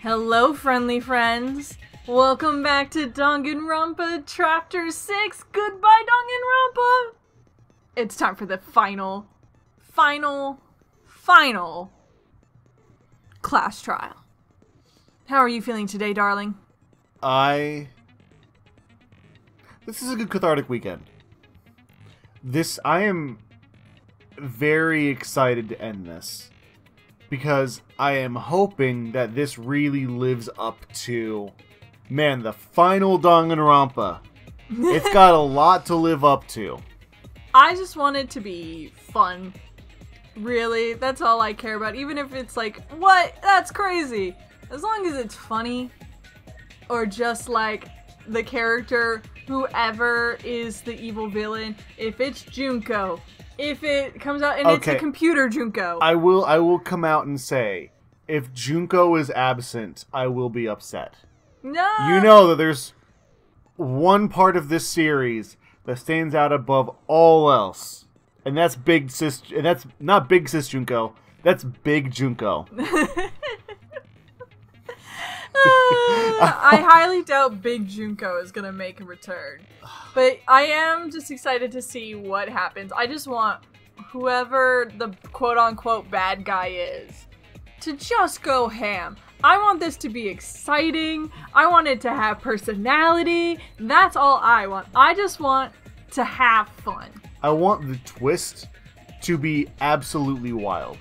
Hello, friendly friends. Welcome back to Danganronpa Chapter 6. Goodbye, Danganronpa! It's time for the final class trial. How are you feeling today, darling? This is a good cathartic weekend. I am very excited to end this. Because I am hoping that this really lives up to, man, the final Danganronpa. It's got a lot to live up to. I just want it to be fun. Really, that's all I care about. Even if it's like, what? That's crazy. As long as it's funny. Or just like the character, whoever is the evil villain. If it's Junko. If it comes out and it's a computer Junko. I will come out and say, if Junko is absent, I will be upset. No! You know that there's one part of this series that stands out above all else. And that's Big Sis, and that's not Big Sis Junko, that's Big Junko. I highly doubt Big Junko is gonna make a return. But I am just excited to see what happens. I just want whoever the quote-unquote bad guy is to just go ham. I want this to be exciting. I want it to have personality. That's all I want. I just want to have fun. I want the twist to be absolutely wild.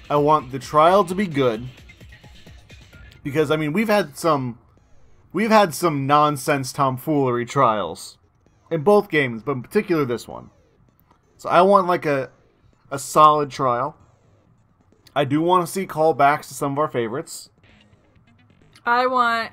I want the trial to be good. Because, I mean, we've had some nonsense tomfoolery trials in both games, but in particular this one. So I want, like, a solid trial. I do want to see callbacks to some of our favorites. I want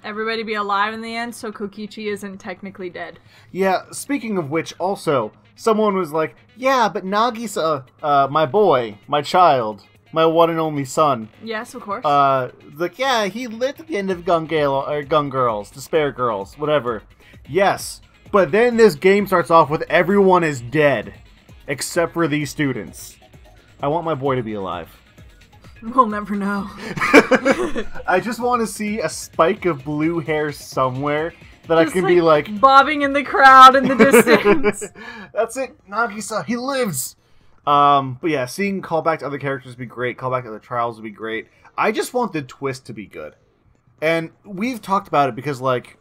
everybody to be alive in the end, so Kokichi isn't technically dead. Yeah, speaking of which, also, someone was like, yeah, but Nagisa, my boy, my child, my one and only son. Yes, of course. Like, yeah, he lived at the end of Gun Girls, Despair Girls, whatever. Yes, but then this game starts off with everyone is dead, except for these students. I want my boy to be alive. We'll never know. I just want to see a spike of blue hair somewhere that just I can be like... bobbing in the crowd in the distance. That's it, Nagisa, he lives! But yeah, seeing callback to other characters would be great. Callback to other trials would be great. I just want the twist to be good. And we've talked about it because, like,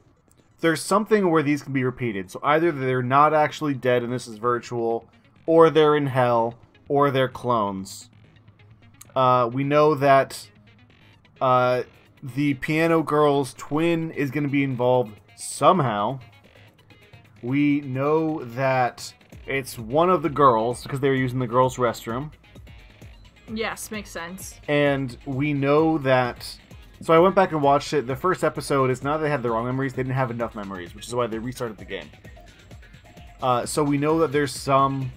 there's something where these can be repeated. So either they're not actually dead and this is virtual, or they're in hell, or they're clones. We know that the Piano Girl's twin is going to be involved somehow. We know that it's one of the girls, because they were using the girls' restroom. Yes, makes sense. And we know that... So I went back and watched it. The first episode is not that they had the wrong memories, they didn't have enough memories, which is why they restarted the game. So we know that there's some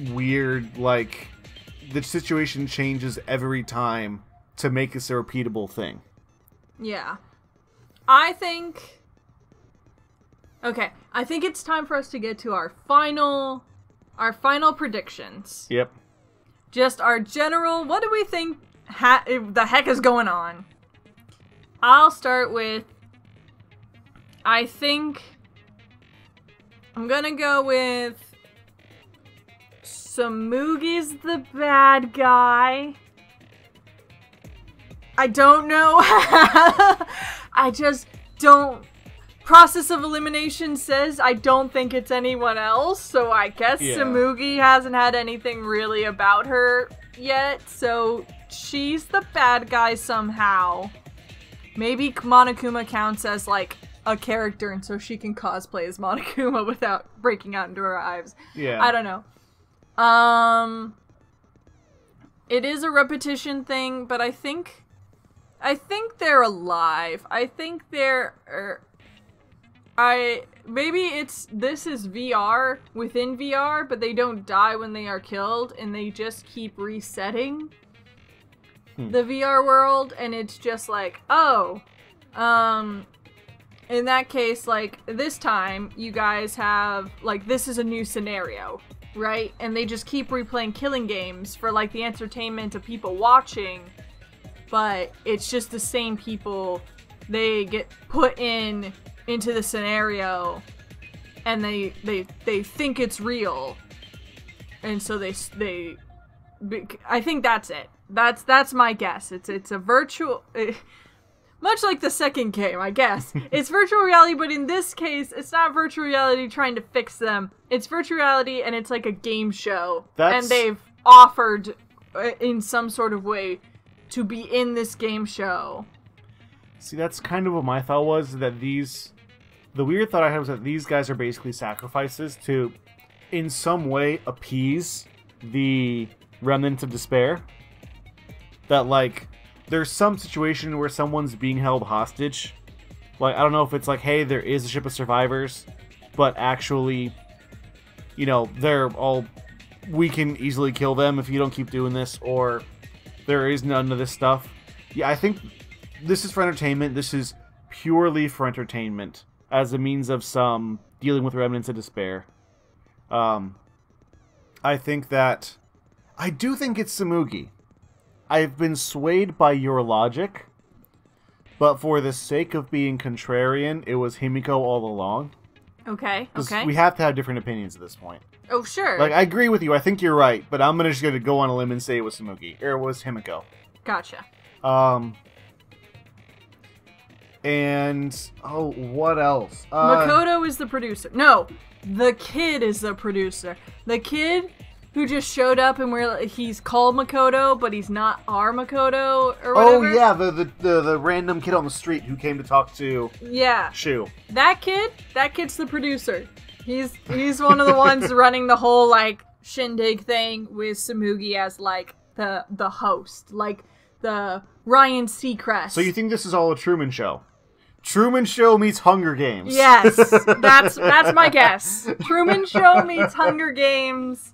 weird, like... The situation changes every time to make this a repeatable thing. Yeah. I think it's time for us to get to our final predictions. Yep. Just our general, what do we think the heck is going on? I'll start with, I think I'm gonna go with Samugi's the bad guy. I don't know. I just don't. Process of elimination says I don't think it's anyone else, so I guess Samugi hasn't had anything really about her yet, so she's the bad guy somehow. Maybe Monokuma counts as, like, a character, and so she can cosplay as Monokuma without breaking out into her eyes. Yeah. I don't know. It is a repetition thing, but I think they're alive. I think they're... this is VR within VR, but they don't die when they are killed, and they just keep resetting the VR world, and it's just like, oh, in that case, like, this time, you guys have, like, this is a new scenario, right? And they just keep replaying killing games for, like, the entertainment of people watching, but it's just the same people. They get put into the scenario, and they think it's real, and so they I think that's it. That's my guess. It's a virtual, much like the second game, I guess. It's virtual reality, but in this case, it's not virtual reality trying to fix them. It's virtual reality, and it's like a game show, and they've offered in some sort of way to be in this game show. See, that's kind of what my thought was, that the weird thought I had was that these guys are basically sacrifices to, in some way, appease the remnants of despair. That, like, there's some situation where someone's being held hostage. Like, I don't know if it's like, hey, there is a ship of survivors, but actually, you know, we can easily kill them if you don't keep doing this, or there is none of this stuff. Yeah, I think this is for entertainment. This is purely for entertainment, as a means of some dealing with remnants of despair. I do think it's Tsumugi. I've been swayed by your logic, but for the sake of being contrarian, it was Himiko all along. Okay, okay. We have to have different opinions at this point. Oh, sure. Like, I agree with you. I think you're right, but I'm just going to go on a limb and say it was Tsumugi. Or it was Himiko. Gotcha. And, oh, what else? Makoto is the producer. No, the kid is the producer. The kid who just showed up and he's called Makoto, but he's not our Makoto, or whatever. Oh, yeah, the random kid on the street who came to talk to Shu. That kid's the producer. He's one of the ones running the whole, like, shindig thing with Tsumugi as, like, the host. Like, the Ryan Seacrest. So you think this is all a Truman Show? Truman Show meets Hunger Games. Yes, that's my guess. Truman Show meets Hunger Games.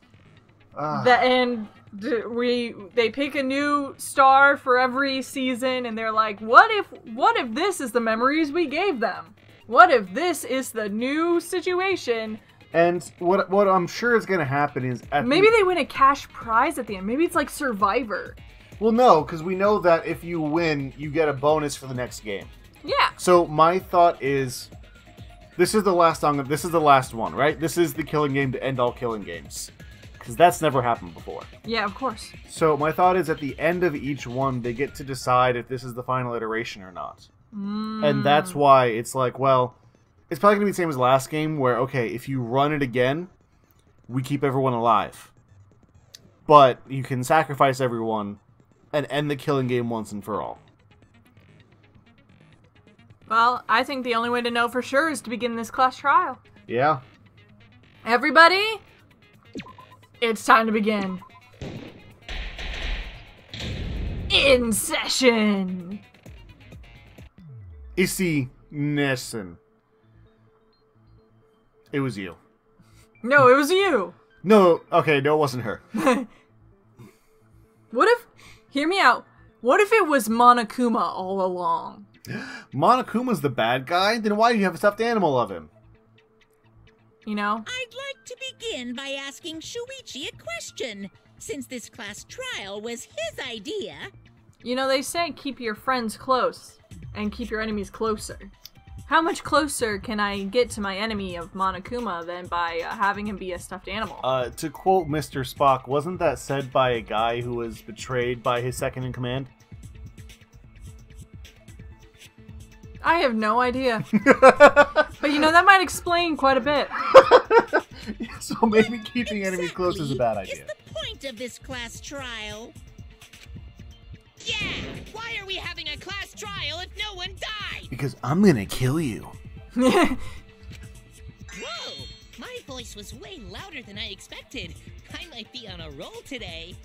They pick a new star for every season, and they're like, what if this is the memories we gave them? What if this is the new situation? And what I'm sure is going to happen is maybe they win a cash prize at the end. Maybe it's like Survivor. Well, no, because we know that if you win, you get a bonus for the next game. Yeah. So my thought is, this is the last one, right? This is the killing game to end all killing games. Because that's never happened before. Yeah, of course. So my thought is, at the end of each one, they get to decide if this is the final iteration or not. And that's why it's like, well, it's probably going to be the same as the last game, where, okay, if you run it again, we keep everyone alive. But you can sacrifice everyone and end the killing game once and for all. Well, I think the only way to know for sure is to begin this class trial. Yeah. Everybody, it's time to begin. In session! Issy Nessen. It was you. No, it was you. No, okay, no, it wasn't her. What if, hear me out, what if it was Monokuma all along? Monokuma's the bad guy? Then why do you have a stuffed animal of him? You know? I'd like to begin by asking Shuichi a question, since this class trial was his idea. You know, they say keep your friends close, and keep your enemies closer. How much closer can I get to my enemy of Monokuma than by having him be a stuffed animal? To quote Mr. Spock, wasn't that said by a guy who was betrayed by his second-in-command? I have no idea. But you know, that might explain quite a bit. So maybe keeping enemies close is a bad idea. Is the point of this class trial? Yeah! Why are we having a class trial if no one died? Because I'm gonna kill you. Whoa! My voice was way louder than I expected. I might be on a roll today.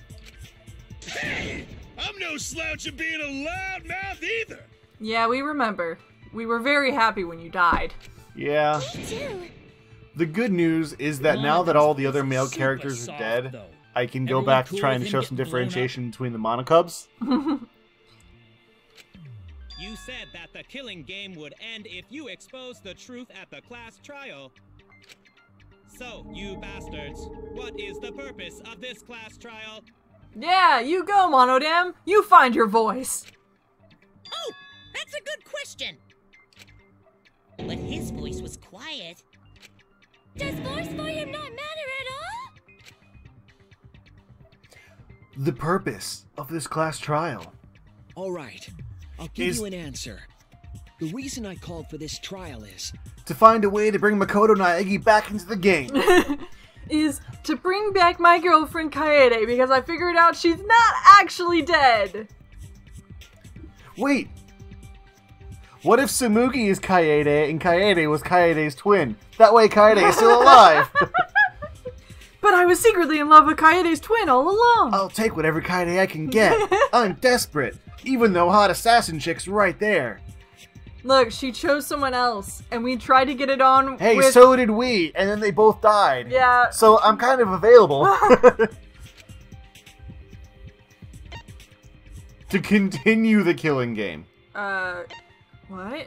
Hey! I'm no slouch of being a loudmouth either! Yeah, we remember. We were very happy when you died. Yeah. Me too. The good news is that now that all the other male characters are dead, I can go back to trying to show some differentiation between the Monokubs. You said that the killing game would end if you exposed the truth at the class trial. So, you bastards, what is the purpose of this class trial? Yeah, you go, Monodam. You find your voice. question. But his voice was quiet. Does voice volume not matter at all? The purpose of this class trial. All right, I'll give you an answer. The reason I called for this trial is to find a way to bring Makoto Naegi back into the game. Is to bring back my girlfriend Kaede, because I figured out she's not actually dead. Wait. What if Tsumugi is Kaede and Kaede was Kaede's twin? That way Kaede is still alive. But I was secretly in love with Kaede's twin all along. I'll take whatever Kaede I can get. I'm desperate. Even though hot assassin chick's right there. Look, she chose someone else, and we tried to get it on Hey, with... so did we, and then they both died. Yeah. So I'm kind of available. To continue the killing game. What?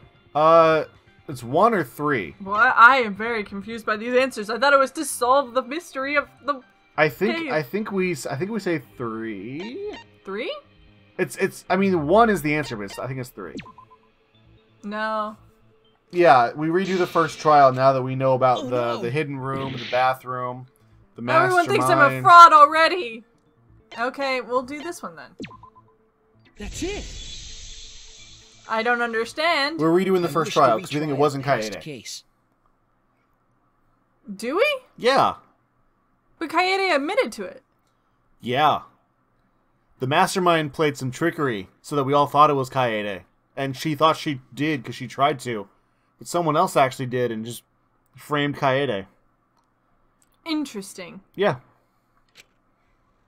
It's 1 or 3. What? I am very confused by these answers. I thought it was to solve the mystery of the... I think we say 3. 3? I mean 1 is the answer, but I think it's 3. No. Yeah, we redo the first trial now that we know about the hidden room, the bathroom, the mastermind. Everyone thinks I'm a fraud already. Okay, we'll do this one then. that's it. I don't understand. We're redoing the first trial because we think it wasn't Kaede. Case. Do we? Yeah. But Kaede admitted to it. Yeah. The mastermind played some trickery so that we all thought it was Kaede. And she thought she did because she tried to. But someone else actually did and just framed Kaede. Interesting. Yeah.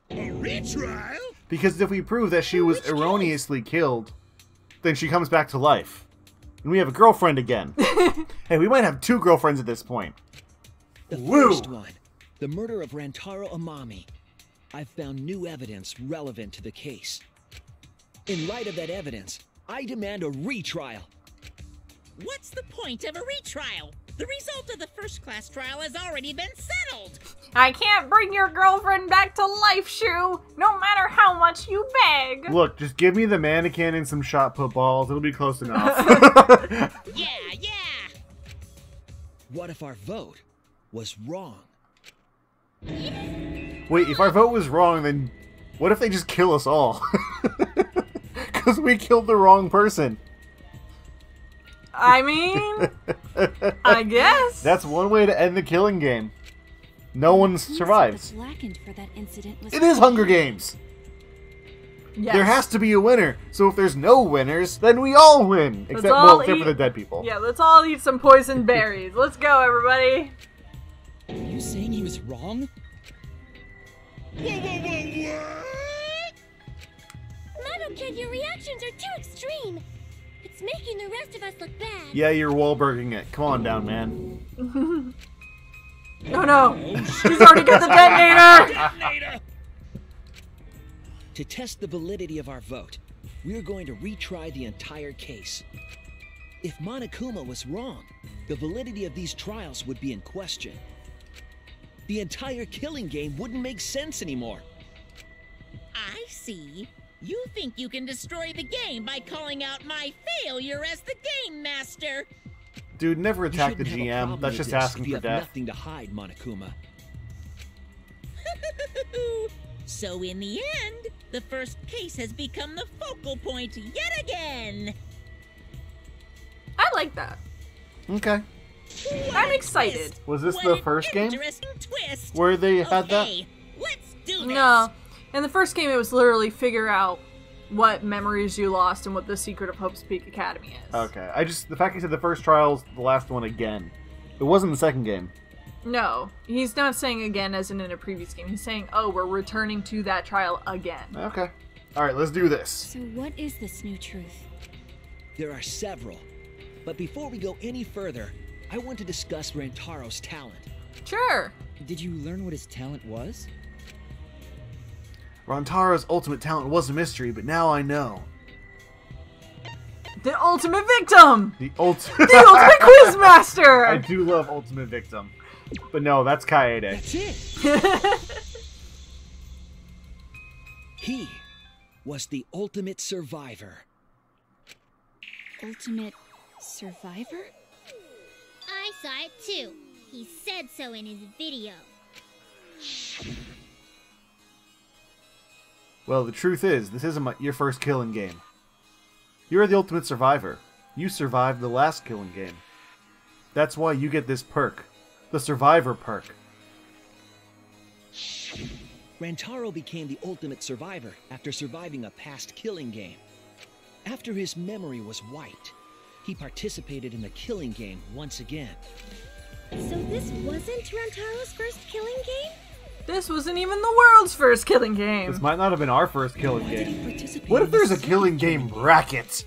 A retrial? Because if we prove that she was erroneously killed, then she comes back to life. And we have a girlfriend again. Hey, we might have 2 girlfriends at this point. The first one, the murder of Rantaro Amami. I've found new evidence relevant to the case. In light of that evidence, I demand a retrial. What's the point of a retrial? The result of the first class trial has already been settled. I can't bring your girlfriend back to life, Shu, no matter how much you beg. Look, just give me the mannequin and some shot put balls. It'll be close enough. Yeah. What if our vote was wrong? Wait, if our vote was wrong, then what if they just kill us all? Because we killed the wrong person. I mean, I guess. That's one way to end the killing game. No one survives. Blackened for that incident was It is Hunger Games. Yes. There has to be a winner. So if there's no winners, then we all win. Except for the dead people. Yeah, let's all eat some poisoned berries. Let's go, everybody. Are you saying he was wrong? What? Mono Kid, your reactions are too extreme. It's making the rest of us look bad. Yeah, you're Wahlberging it. Come on down, man. Oh no! He's already got the detonator! Detonator! To test the validity of our vote, we're going to retry the entire case. If Monokuma was wrong, the validity of these trials would be in question. The entire killing game wouldn't make sense anymore. I see. You think you can destroy the game by calling out my failure as the game master. Dude, never You attack the shouldn't have a GM. problem That's with just this asking if you for have death. nothing to hide, Monokuma. So in the end, the first case has become the focal point yet again. I like that. Okay. I'm excited. Was this What the an first game? Interesting twist. Where they had that? Okay, let's do this. No. In the first game, it was literally figure out what memories you lost and what the secret of Hope's Peak Academy is. Okay. The fact he said the first trial's the last one again. It wasn't the second game. No, he's not saying again as in a previous game. He's saying, oh, we're returning to that trial again. Okay. Alright, let's do this. So what is this new truth? There are several. But before we go any further, I want to discuss Rantaro's talent. Sure. Did you learn what his talent was? Rantaro's ultimate talent was a mystery, but now I know. The ultimate victim! The ultimate The ultimate quizmaster! I do love Ultimate Victim. But no, that's Kaede. That's it! He was the ultimate survivor. Ultimate Survivor? I saw it too. He said so in his video. Well, the truth is, this isn't your first killing game. You're the ultimate survivor. You survived the last killing game. That's why you get this perk. The Survivor perk. Rantaro became the ultimate survivor after surviving a past killing game. After his memory was wiped, he participated in the killing game once again. So this wasn't Rantaro's first killing game? This wasn't even the world's first killing game. This might not have been our first killing Why did he game. participate What if in there's the a killing second game bracket?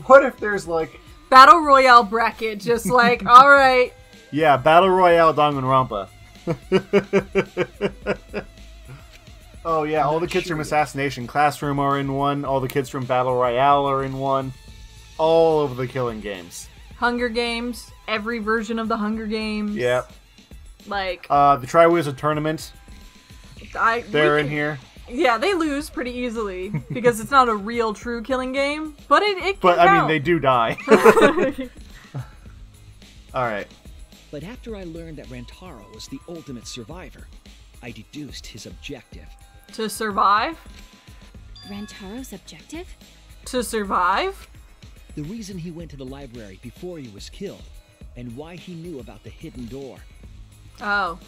What if there's like... Battle Royale bracket, just like, alright. Yeah, Battle Royale Danganronpa. Oh yeah, all the kids from Assassination Classroom are in one. All the kids from Battle Royale are in one. All of the killing games. Hunger Games, every version of the Hunger Games. Yep. Like, The Triwizard Tournament. They're in here. Yeah, they lose pretty easily because it's not a real true killing game, but it can But I mean, count. they do die. All right. But after I learned that Rantaro was the ultimate survivor, I deduced his objective. To survive? Rantaro's objective? To survive? The reason he went to the library before he was killed, and why he knew about the hidden door. Oh.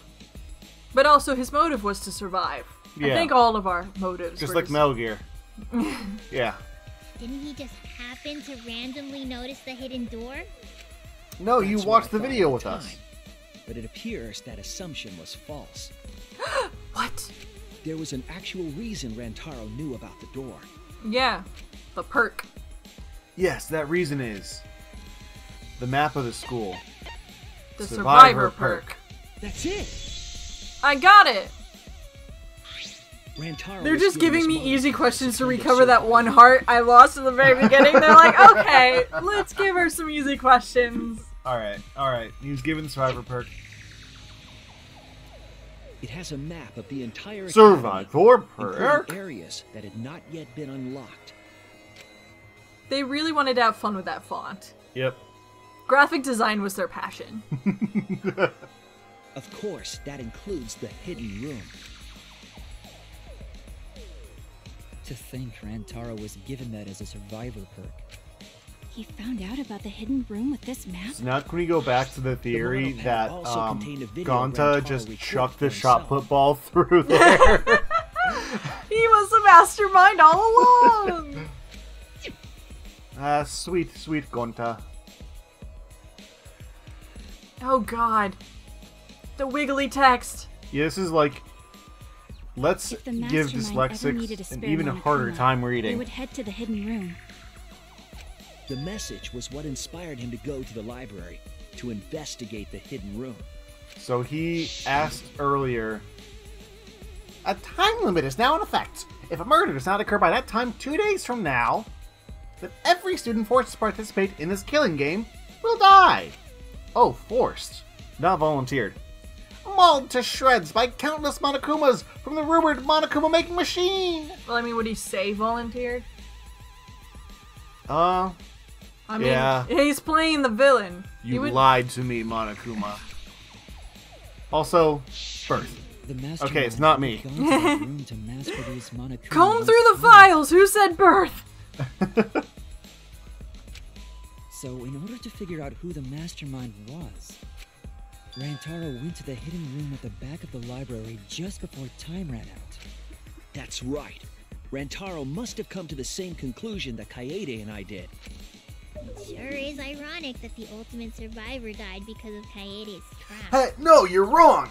But also his motive was to survive. Yeah. I think all of our motives Just were like to Metal Gear. Yeah. Didn't he just happen to randomly notice the hidden door? No, you That's what watched I the thought video at with the us. time. But it appears that assumption was false. What? There was an actual reason Rantaro knew about the door. Yeah. The perk. Yes, that reason is the map of the school. The Survivor survivor perk. That's it! I got it! Rantaro They're was just given giving his me mother easy to questions to kind of recover that survive. one heart I lost in the very beginning. They're like, okay, let's give her some easy questions. Alright. He was given the Survivor perk. It has a map of the entire Survivor academy, perk? including areas that had not yet been unlocked. They really wanted to have fun with that font. Yep. Graphic design was their passion. Of course, that includes the hidden room. To think Rantaro was given that as a survivor perk. He found out about the hidden room with this map? So now can we go back to the theory The that monopad also contained a video of Gonta Rantaro just recording chucked the for shot himself. put ball through there? He was the mastermind all along! Sweet Gonta. Oh god. The wiggly text. Yeah, this is like... Let's If the give mastermind ever needed a dyslexics an spare even harder Monokuma, time they reading. would head to the hidden room. The message was what inspired him to go to the library to investigate the hidden room. So he asked earlier... A time limit is now in effect. If a murder does not occur by that time 2 days from now, then every student forced to participate in this killing game will die. Oh, forced. Not volunteered. Mauled to shreds by countless Monokumas from the rumored Monokuma making machine. Well, I mean, would he say volunteered? Uh, I mean, Yeah. he's playing the villain. He you would... lied to me, Monokuma. Also, birth. The mastermind Okay, it's not me. had gone to that room to mass produce Monokuma Comb once through the again. files! Who said birth? So, in order to figure out who the mastermind was, Rantaro went to the hidden room at the back of the library just before time ran out. That's right. Rantaro must have come to the same conclusion that Kaede and I did. Sure is ironic that the ultimate survivor died because of Kaede's trap. Hey, no, you're wrong.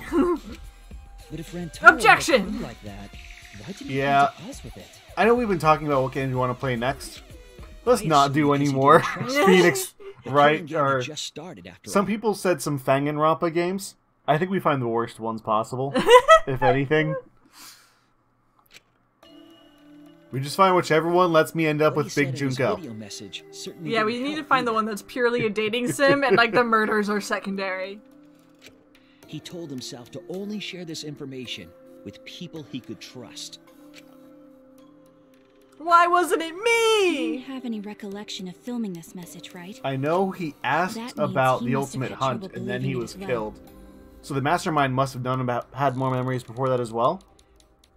But if Rantaro Objection! had a clue like that, why didn't he Yeah. come to us with it? I know we've been talking about what games we want to play next. Let's I not assume do because any you more didn't trust Phoenix, The right? killing game had Or just started after some all. people said some Danganronpa games. I think we find the worst ones possible, if anything. We just find whichever one lets me end up What he with said Big in his Junko. video message certainly Yeah, we didn't need to help find the either. one that's purely a dating sim and like the murders are secondary. He told himself to only share this information with people he could trust. Why wasn't it You me? didn't have any recollection of filming this message, right? I know he asked That means about he the must have ultimate had hunt, trouble and then he believing it was as well. killed. So the mastermind must have had more memories before that as well,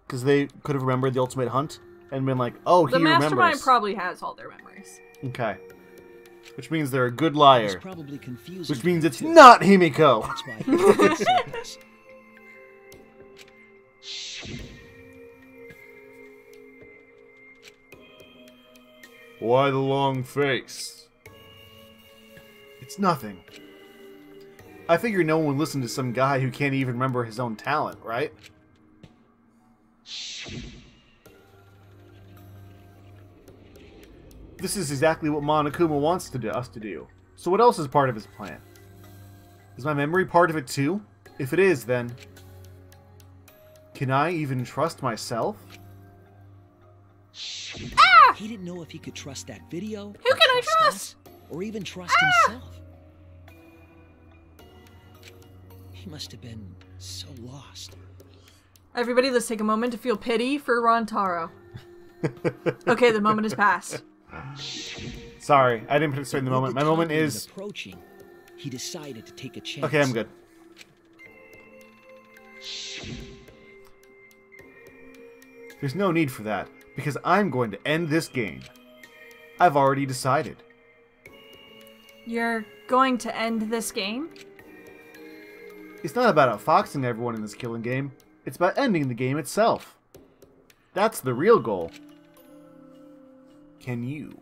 because they could have remembered the ultimate hunt and been like, "Oh, The he mastermind remembers." probably has all their memories. Okay, which means they're a good It's liar. probably confusing. Which means it's too. not Himiko. That's why he said this. Why the long face? It's nothing. I figure no one would listen to some guy who can't even remember his own talent, right? This is exactly what Monokuma wants us to do. So what else is part of his plan? Is my memory part of it too? If it is, then... Can I even trust myself? He didn't know if he could trust that video. Who can I trust? us, or even trust himself. He must have been so lost. Everybody, let's take a moment to feel pity for Rantaro. Okay, the moment has passed. Sorry, I didn't participate in the moment. My moment is... approaching. He decided to take a chance. Okay, I'm good. There's no need for that, because I'm going to end this game. I've already decided. You're going to end this game? It's not about outfoxing everyone in this killing game. It's about ending the game itself. That's the real goal. Can you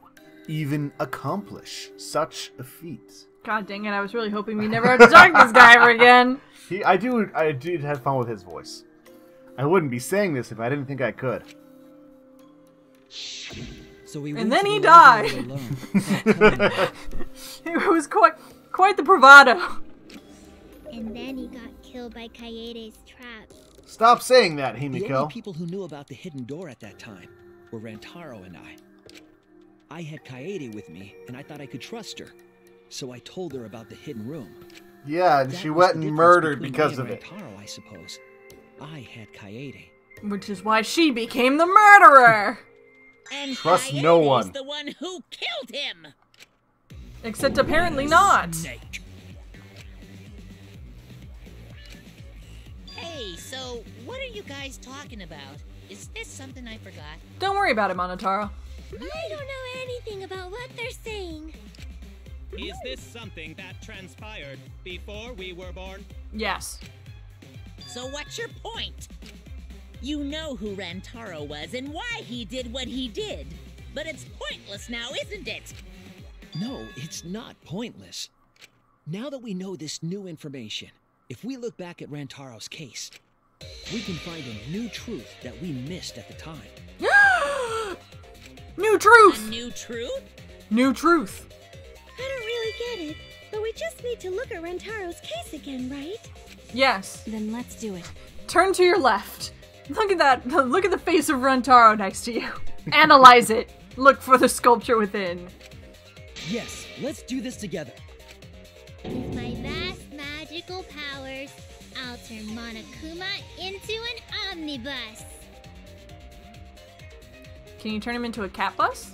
even accomplish such a feat? God dang it, I was really hoping we never had to talk to this guy ever again. I did have fun with his voice. I wouldn't be saying this if I didn't think I could. So we And went then to he the library died. alone, without telling anyone. It was quite the bravado. And then he got killed by Kaede's trap. Stop saying that, The only Himiko. people who knew about the hidden door at that time were Rantaro and I. I had Kaede with me, and I thought I could trust her. So I told her about the hidden room. Yeah, and That she was went the and difference murdered between because me of and it. Rantaro, I suppose. I had Kaede. Which is why she became the murderer. And Trust no Kaede's one. the one who killed him. Except apparently not. Snake. Hey, so what are you guys talking about? Is this something I forgot? Don't worry about it, Monotaro. I don't know anything about what they're saying. Is this something that transpired before we were born? Yes. So what's your point? You know who Rantaro was and why he did what he did. But it's pointless now, isn't it? No, it's not pointless. Now that we know this new information, if we look back at Rantaro's case, we can find a new truth that we missed at the time. New A truth! new truth? New truth. I don't really get it, but we just need to look at Rantaro's case again, right? Yes. Then let's do it. Turn to your left. Look at that. Look at the face of Rantaro next to you. Analyze it. Look for the sculpture within. Yes, let's do this together. With my vast magical powers, I'll turn Monokuma into an omnibus. Can you turn him into a cat bus?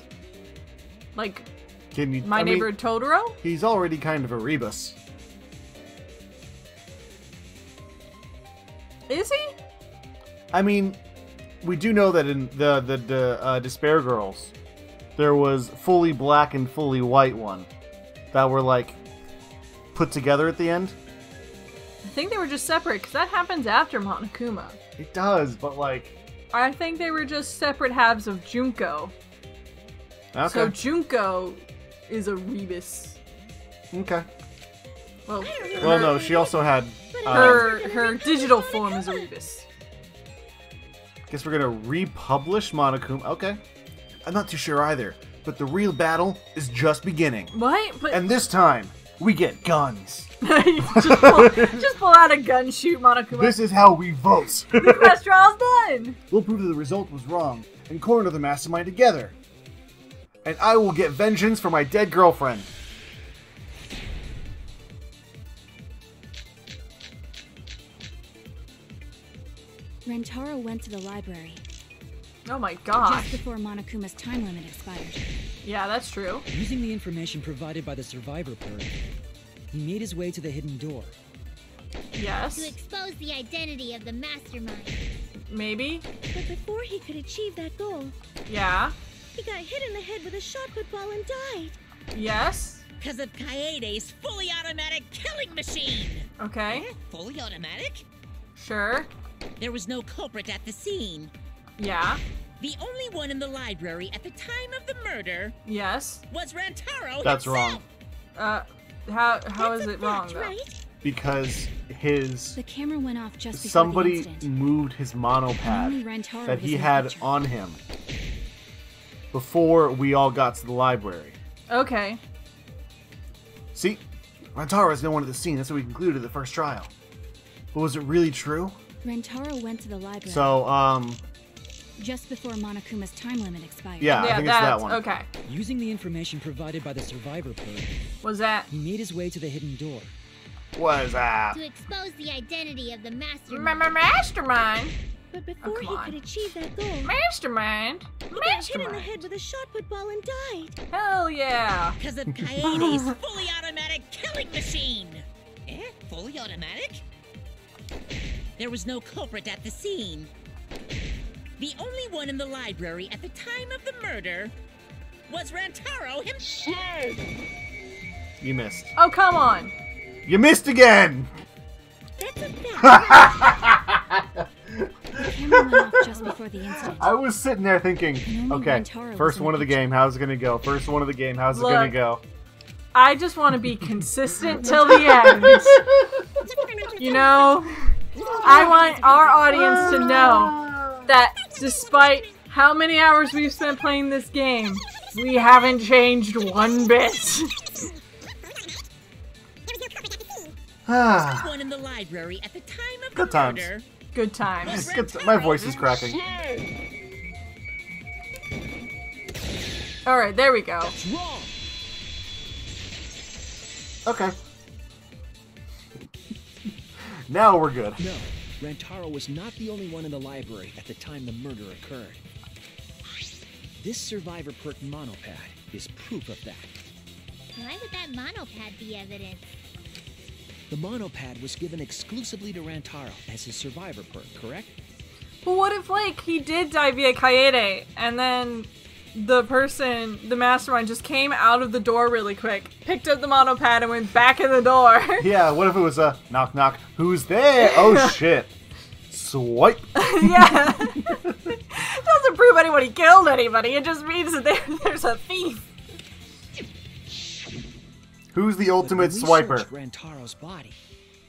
Like Can you? my neighbor Totoro? He's already kind of a rebus. Is he? I mean, we do know that in the Despair Girls, there was fully black and fully white one that were like put together at the end. I think they were just separate because that happens after Monokuma. It does, but like, I think they were just separate halves of Junko. okay, So Junko is a rebus. okay. Well, Well, no, she also had. her digital form is a rebus. Guess we're gonna republish Monokuma. Okay, I'm not too sure either, but the real battle is just beginning. What? But And this time, we get guns. just pull out a gun, shoot Monokuma. This is how we vote. The quest trial's done. We'll prove that the result was wrong and corner the mastermind together. And I will get vengeance for my dead girlfriend. Rantaro went to the library. Oh my god. Just before Monokuma's time limit expired. Yeah, that's true. Using the information provided by the survivor perk, he made his way to the hidden door. Yes. To expose the identity of the mastermind. Maybe. But before he could achieve that goal, Yeah. he got hit in the head with a shot put ball and died. Yes. Because of Kaede's fully automatic killing machine. Okay. Fully automatic? Sure. There was no culprit at the scene. Yeah. The only one in the library at the time of the murder Yes. was Rantaro That's himself. wrong. How is it wrong Fact, though? right? Because The camera went off just before the somebody incident. moved his And only monopad Rantaro that was he in the had picture. on him before we all got to the library. Okay. See, Rantaro is no one at the scene. That's what we concluded at the first trial. But was it really true? Rantaro went to the library So, just before Monokuma's time limit expired. yeah, I Yeah, think it's that that's one. okay. Using the information provided by the survivor perk, Was that he made his way to the hidden door. What is that? To expose the identity of the mastermind. mastermind? But before come he on. could achieve that goal, Mastermind? he got hit in the head with a shot put ball and died. Hell yeah. Because of Kaede's fully automatic killing machine. Fully automatic? There was no culprit at the scene. The only one in the library at the time of the murder was Rantaro himself. You missed. Oh, come on. You missed again! That's a fact. The camera went off just before the incident. I was sitting there thinking, And only okay, Rantaro was first in one the of the picture. game, how's it gonna go? First one of the game, how's it Look. gonna go? I just want to be consistent till the end. You know, I want our audience to know that despite how many hours we've spent playing this game, we haven't changed one bit. One in the library at the time of Good the times. murder. Good times. was Good Rantaro my voice is cracking. Alright, there we go. That's wrong. Okay. Now we're good. No, Rantaro was not the only one in the library at the time the murder occurred. This survivor perk monopad is proof of that. Why would that monopad be evidence? The monopad was given exclusively to Rantaro as his survivor perk, correct? But what if, like, he did die via Kaede, and then the person, the mastermind, just came out of the door really quick, picked up the monopad, and went back in the door? Yeah, what if it was a knock knock? Who's there? Oh shit. Swipe. Yeah. It doesn't prove anybody killed anybody, it just means that there's a thief. Who's the But ultimate when we swiper? searched Rantaro's body,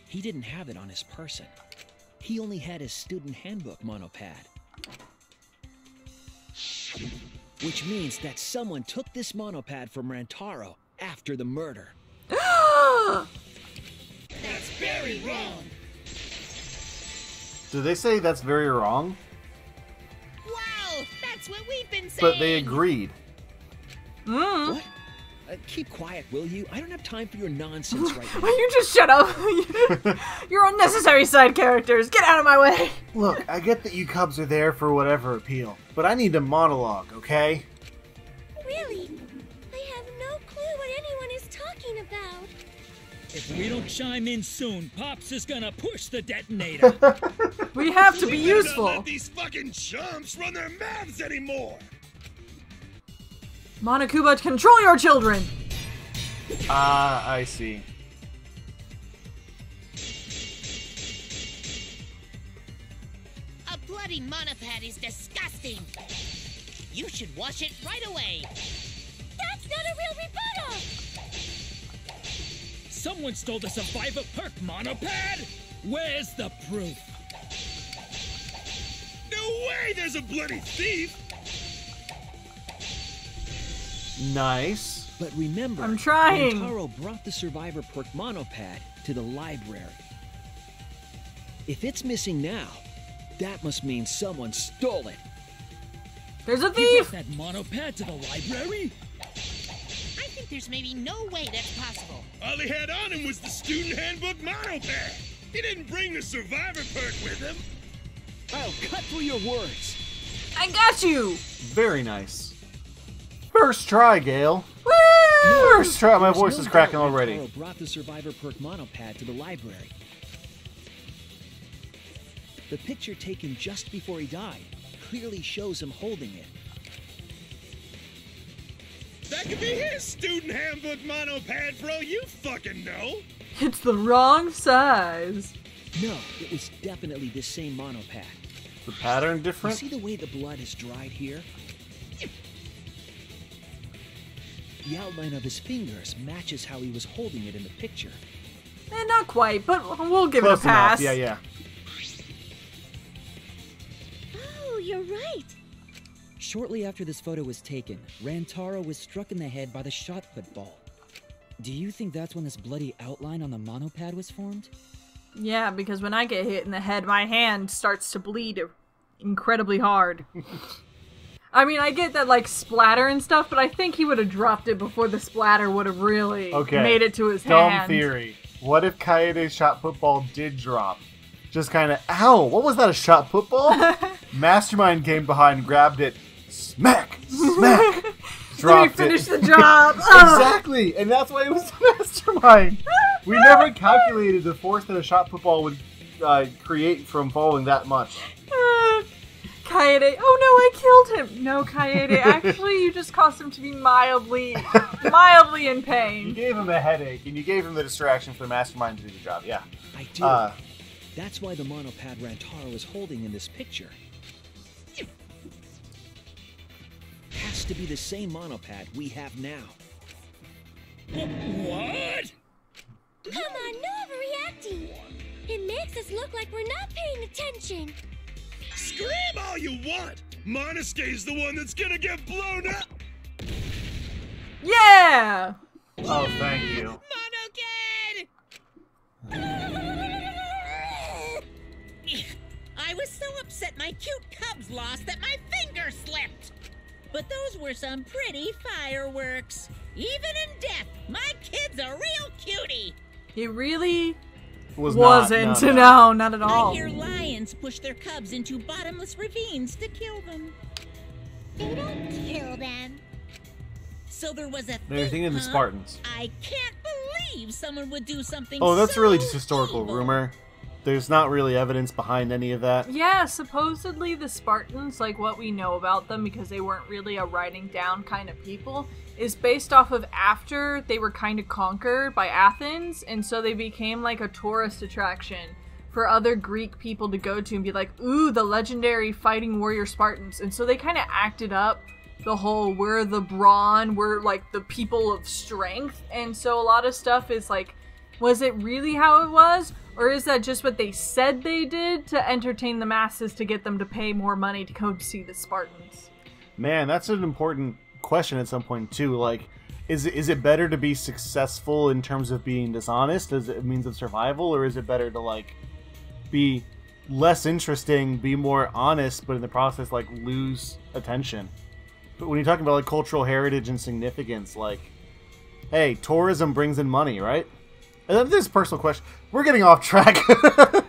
he didn't have it on his person. He only had his student handbook monopad. Which means that someone took this monopad from Rantaro after the murder. That's very wrong. Did they say that's very wrong? Wow, that's what we've been saying. But they agreed. What? Keep quiet, will you? I don't have time for your nonsense right now. Will you just shut up? You're unnecessary side characters. Get out of my way. Look, I get that you cubs are there for whatever appeal, but I need a monologue, okay? Really? I have no clue what anyone is talking about. If we don't chime in soon, Pops is gonna push the detonator. We have to be We better not useful. let these fucking chumps run their mouths anymore. Monokuma, control your children. I see. A bloody monopad is disgusting. You should wash it right away. That's not a real rebuttal! Someone stole the survivor perk monopad? Where's the proof? No way there's a bloody thief. Nice. But remember, I'm trying. Rantaro brought the survivor perk monopad to the library. If it's missing now, that must mean someone stole it. There's a You thief. brought that monopad to the library? I think there's maybe no way that's possible. All he had on him was the student handbook monopad. He didn't bring the survivor perk with him. I'll cut through your words. I got you! Very nice. First try, Gale. Woo! First try. My voice is cracking already. Rentaro brought the survivor perk monopad to the library. The picture taken just before he died clearly shows him holding it. That could be his student handbook monopad, bro. You fucking know. It's the wrong size. No, it was definitely the same monopad. The pattern You different? see the way the blood is dried here? The outline of his fingers matches how he was holding it in the picture. Not quite, but we'll give Close it a pass. enough. Yeah. Oh, you're right. Shortly after this photo was taken, Rantaro was struck in the head by the shot put ball. Do you think that's when this bloody outline on the monopad was formed? Yeah, because when I get hit in the head, my hand starts to bleed incredibly hard. I mean, I get that, like, splatter and stuff, but I think he would have dropped it before the splatter would have really made it to his Dumb hand. theory. What if Kaede's shot put ball did drop? Just kind of, ow, what was that, a shot put ball? Mastermind came behind, grabbed it, smack, smack, dropped Let me finish it. the job. Exactly, and that's why it was Mastermind. We never calculated the force that a shot put ball would create from falling that much. Kaede, oh no, I killed him. No, Kaede, actually, you just caused him to be mildly in You pain. gave him a headache, and you gave him the distraction for the Mastermind to do the job, yeah. I do. That's why the monopad Rantaro is holding in this picture. Has to be the same monopad we have now. What? Come on, no overreacting. It makes us look like we're not paying attention. Scream all you want. Monosuke's the one that's gonna get blown up. Yeah! Oh, thank you. I was so upset my cute cubs lost that my finger slipped. But those were some pretty fireworks. Even in death, my kid's a real cutie. He really Wasn't. No, not at all. I hear lions push their cubs into bottomless ravines to kill them. They don't kill them. So there was a They're thing, thinking the huh? Spartans. I can't believe someone would do something Oh, that's so really just historical evil. rumor. There's not really evidence behind any of that. Yeah, supposedly the Spartans, like what we know about them, because they weren't really a writing down kind of people, is based off of after they were kind of conquered by Athens, and so they became like a tourist attraction for other Greek people to go to and be like, ooh, the legendary fighting warrior Spartans. And so they kind of acted up the whole, we're the brawn, we're like the people of strength. And so a lot of stuff is like, was it really how it was? Or is that just what they said they did to entertain the masses to get them to pay more money to go see the Spartans? Man, that's an important question at some point too. Like, is it better to be successful in terms of being dishonest as a means of survival, or is it better to like be less interesting, be more honest, but in the process like lose attention? But when you're talking about like cultural heritage and significance, like, hey, tourism brings in money, right? And then this is a personal question. We're getting off track.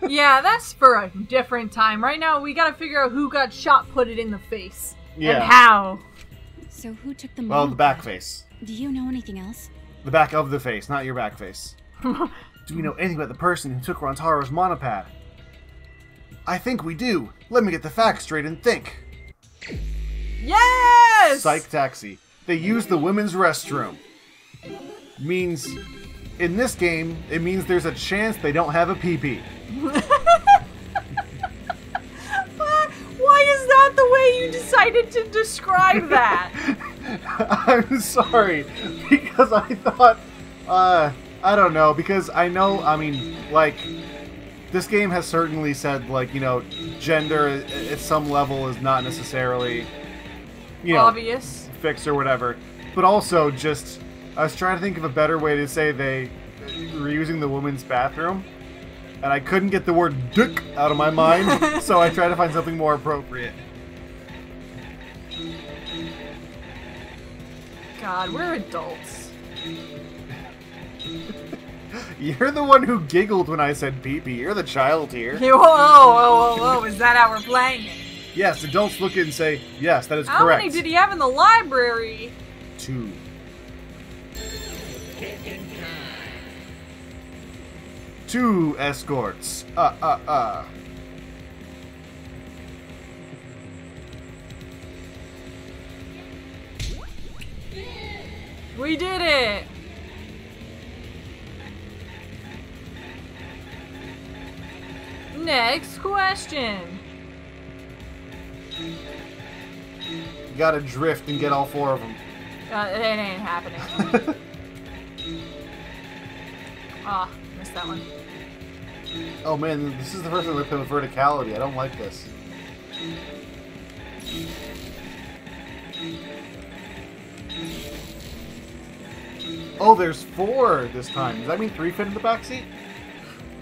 Yeah, that's for a different time. Right now, we gotta figure out who got shot put it in the face. Yeah. And how. So who took the Well, the monopod? back face. Do you know anything else? The back of the face, not your back face. Do we know anything about the person who took Rantaro's monopad? I think we do. Let me get the facts straight and think. Yes! Psych taxi. They use the women's restroom. Means, in this game, it means there's a chance they don't have a pee-pee. Why is that the way you decided to describe that? I'm sorry, because I thought, I don't know, because I know, I mean, like, this game has certainly said, like, you know, gender at some level is not necessarily, you know, Obvious. fixed or whatever, but also just, I was trying to think of a better way to say they were using the women's bathroom, and I couldn't get the word dick out of my mind, so I tried to find something more appropriate. God, we're adults. You're the one who giggled when I said pee-pee. You're the child here. Whoa, is that how we're playing it? Yes, adults look at it and say, yes, that is How correct. many did he have in the library? 2. Two escorts. We did it! Next question. You gotta drift and get all 4 of them. It ain't happening. Ah, missed that one. Oh man, this is the first time we play with verticality. I don't like this. Oh, there's 4 this time. Does that mean 3 fit in the backseat?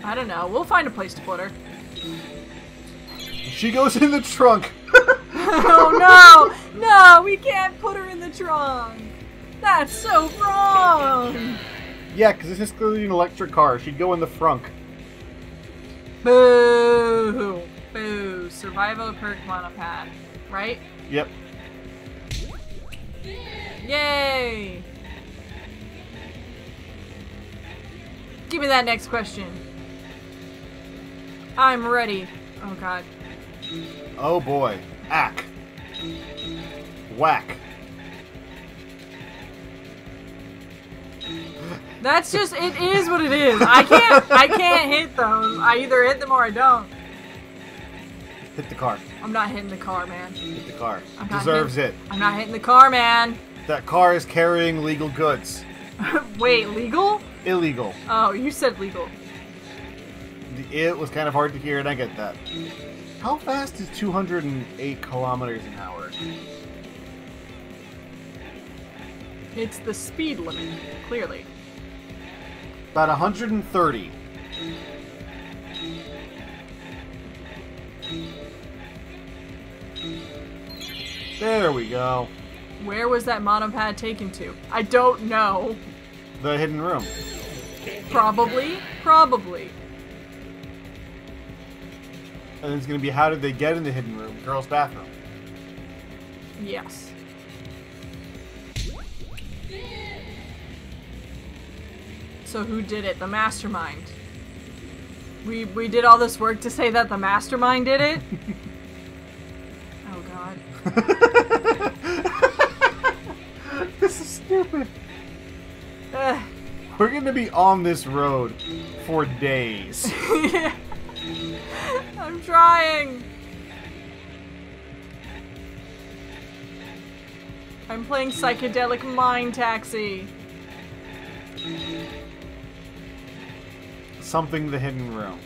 I don't know. We'll find a place to put her. She goes in the trunk. Oh no! No, we can't put her in the trunk. That's so wrong. Yeah, because this is clearly an electric car. She'd go in the frunk. Boo! Boo! Survival perk monopad, right? Yep. Yay! Give me that next question. I'm ready. Oh god. Oh boy. Ack. Whack. That's just, it is what it is. I can't hit those. I either hit them or I don't. Hit the car. I'm not hitting the car, man. Hit the car. I'm not Deserves hitting, it. I'm not hitting the car, man. That car is carrying legal goods. Wait, legal? Illegal. Oh, you said legal. It was kind of hard to hear, and I get that. How fast is 208 kilometers an hour? It's the speed limit, clearly. About 130. There we go. Where was that monopad taken to? I don't know. The hidden room. Probably. Probably. And it's going to be, how did they get in the hidden room? Girls' bathroom. Yes. So who did it? The mastermind. We did all this work to say that the mastermind did it? Oh god. This is stupid. We're going to be on this road for days. I'm trying. I'm playing Psychedelic Mind Taxi. Something the hidden room.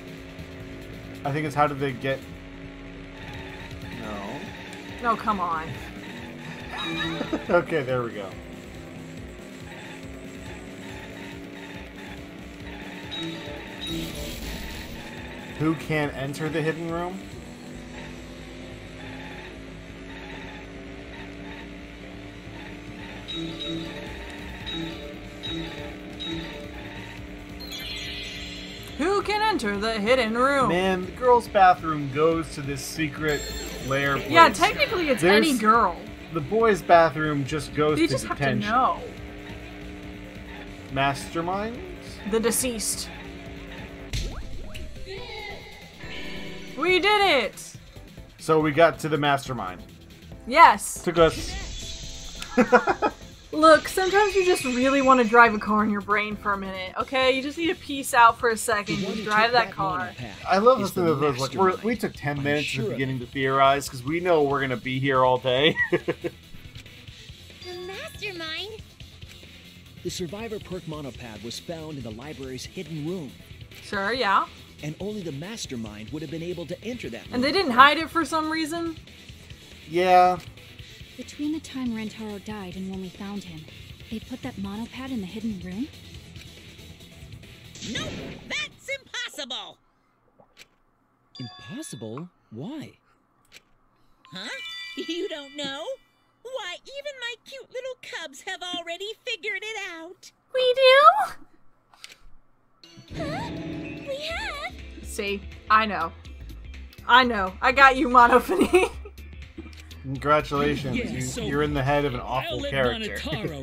I think it's how did they get... No. No, come on. Okay, there we go. Who can enter the hidden room? Who can enter the hidden room? Man, the girls' bathroom goes to this secret lair place. Yeah, technically it's any girl. The boys' bathroom just goes They to just have to detention. know. Masterminds? The deceased. We did it! So we got to the mastermind. Yes. Took us... Look, sometimes you just really want to drive a car in your brain for a minute, okay? You just need to peace out for a second and drive that car. I love this thing that was like, we took 10 minutes at the beginning to theorize, because we know we're going to be here all day. The mastermind? The Survivor perk monopad was found in the library's hidden room. Sure, yeah. And only the mastermind would have been able to enter that room. And they didn't hide it for some reason? Yeah. Between the time Rantaro died and when we found him, they put that monopad in the hidden room? Nope, that's impossible. Impossible? Why? Huh? You don't know? Why, even my cute little cubs have already figured it out. We do? Huh? We have? See, I know. I know. I got you, Monophony. Congratulations, you're in the head of an awful character.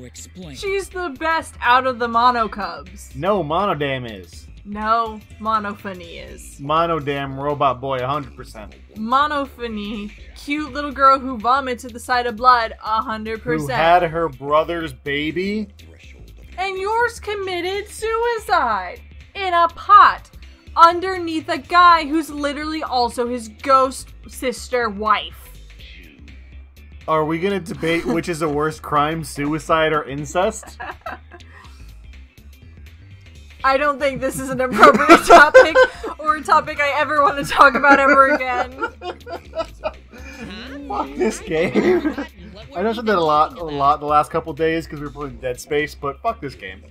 Explain. She's the best out of the Mono Cubs. No, Monodam is. No, Monophony is. Monodam Robot Boy 100%. Monophony, cute little girl who vomits at the sight of blood 100%. Who had her brother's baby? And yours committed suicide in a pot underneath a guy who's literally also his ghost sister wife. Are we gonna debate which is a worse crime, suicide or incest? I don't think this is an appropriate topic or a topic I ever want to talk about ever again. Fuck this game. I know I said that a lot the last couple days because we were playing Dead Space, but fuck this game.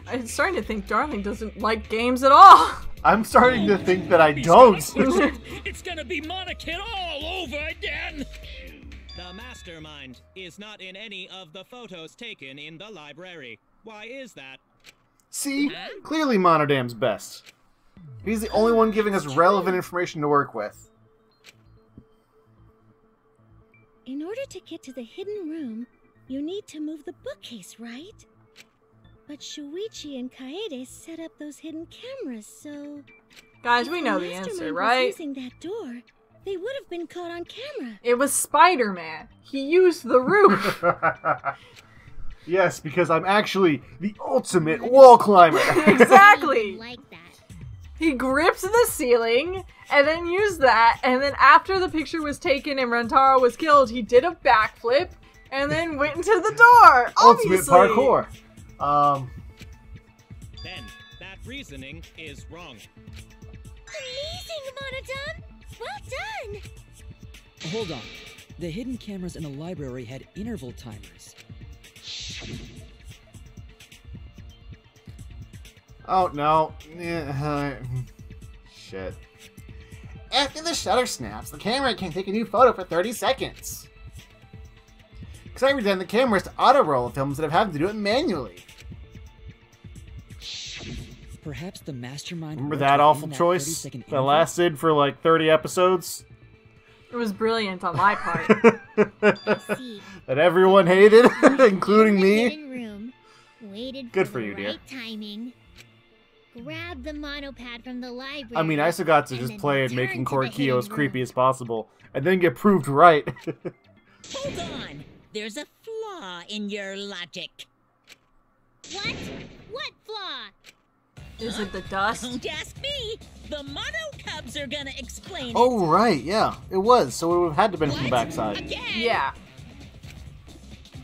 I'm starting to think Darling doesn't like games at all. I'm starting to think that I don't. It's gonna be Monokid all over again! The mastermind is not in any of the photos taken in the library. Why is that? See? Clearly Monodam's best. He's the only one giving us relevant information to work with. In order to get to the hidden room, you need to move the bookcase, right? But Shuichi and Kaede set up those hidden cameras, so... Guys, we know the answer, right? Using that door, they would have been caught on camera. It was Spider-Man. He used the roof. Yes, because I'm actually the ultimate wall climber. Exactly. Like that. He gripped the ceiling and then used that, and then after the picture was taken and Rentaro was killed, he did a backflip and then went into the door. Ultimate Obviously. parkour. Then, that reasoning is wrong. Amazing, Monodam! Well done! Hold on. The hidden cameras in the library had interval timers. Oh, no. Shit. After the shutter snaps, the camera can take a new photo for 30 seconds. Because I redesigned the cameras to auto-roll films that have had to do it manually. Perhaps the mastermind... Remember that awful choice that lasted for like 30 episodes? It was brilliant on my part. That everyone hated, including me. Hidden room, waited Good for for the you, dear. right timing. Grab the monopad from the library. I mean, I still got to and just then play and return making to the Korikio hidden as creepy room. as possible, and then get proved right. Hold on. There's a flaw in your logic. What? What flaw? Is it the dust? Don't ask me. The Mono Cubs are gonna explain it. Oh, right, yeah. It was, so it would have had to have been from the backside. Again? Yeah.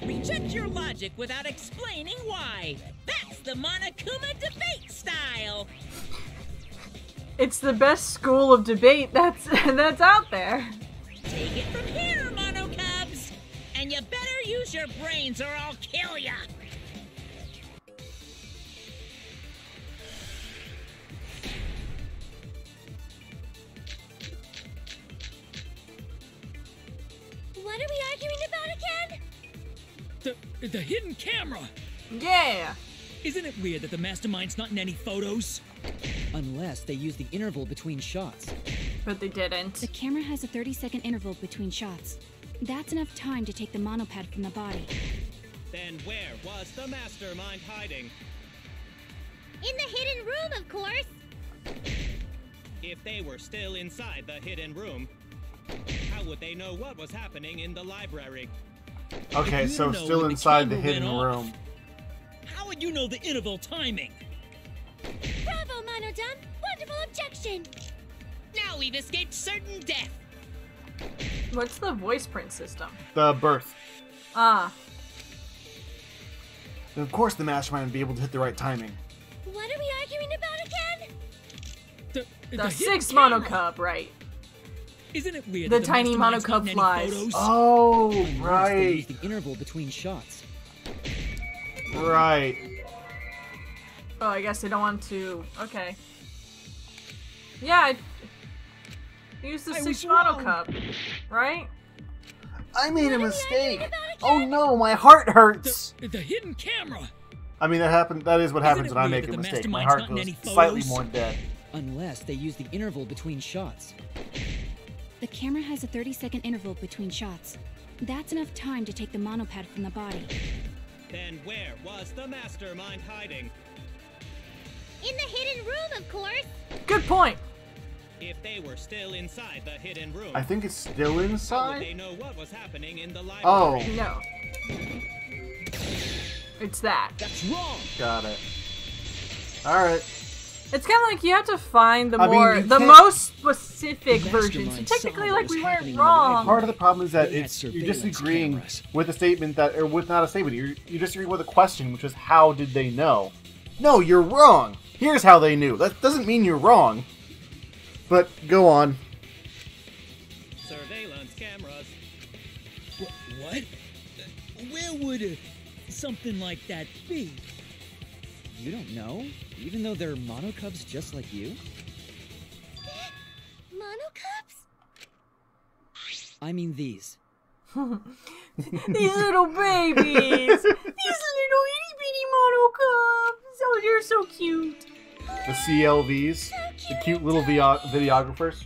Reject your logic without explaining why. That's the Monokuma debate style. It's the best school of debate that's out there. Take it from here, Mono Cubs. And you better use your brains or I'll kill ya. What are we arguing about again? The hidden camera! Yeah. Isn't it weird that the mastermind's not in any photos? Unless they use the interval between shots. But they didn't. The camera has a 30-second interval between shots. That's enough time to take the monopad from the body. Then where was the mastermind hiding? In the hidden room, of course. If they were still inside the hidden room, how would they know what was happening in the library? Okay, You so know still when the inside the camera hidden went off. room. How would you know the interval timing? Bravo, Monodam! Wonderful objection! Now we've escaped certain death. What's the voice print system? The birth. Ah. And of course the mastermind would be able to hit the right timing. What are we arguing about again? The hidden sixth camera. Monocub, right. Isn't it weird The that tiny mastermind's not Monocub in any flies. photos? Oh, Unless they right. use the interval between shots. Right. Oh, I guess I don't want to... Okay. Yeah, I used the I sixth was wrong. Monocub, right? I made a What are we mistake. arguing about Oh again? no, my heart hurts. The hidden camera! I mean, that happened. That is what Isn't happens it when I weird make a that the mistake. My mastermind's heart not in goes any slightly photos? more dead. Unless they use the interval between shots. The camera has a 30-second interval between shots. That's enough time to take the monopad from the body. Then where was the mastermind hiding? In the hidden room, of course. Good point. If they were still inside the hidden room, I think it's still how would inside. they know what was happening in the Oh, library? No. It's that. That's wrong! got it. All right. It's kind of like you have to find the I mean, you the can't- most specific The version. So mastermind technically, saw like what we was weren't happening in the wrong. Part of the problem is that They had it's you're surveillance disagreeing cameras. with a statement that, or with not a statement. You're disagreeing with a question, which is how did they know? No, you're wrong. Here's how they knew. That doesn't mean you're wrong. But go on. Surveillance cameras. What? Where would something like that be? You don't know? Even though they're monocubs just like you? Monocubs? I mean these. These little babies. These little itty bitty monocubs. Oh, they're so cute. The CLVs, the cute little videographers.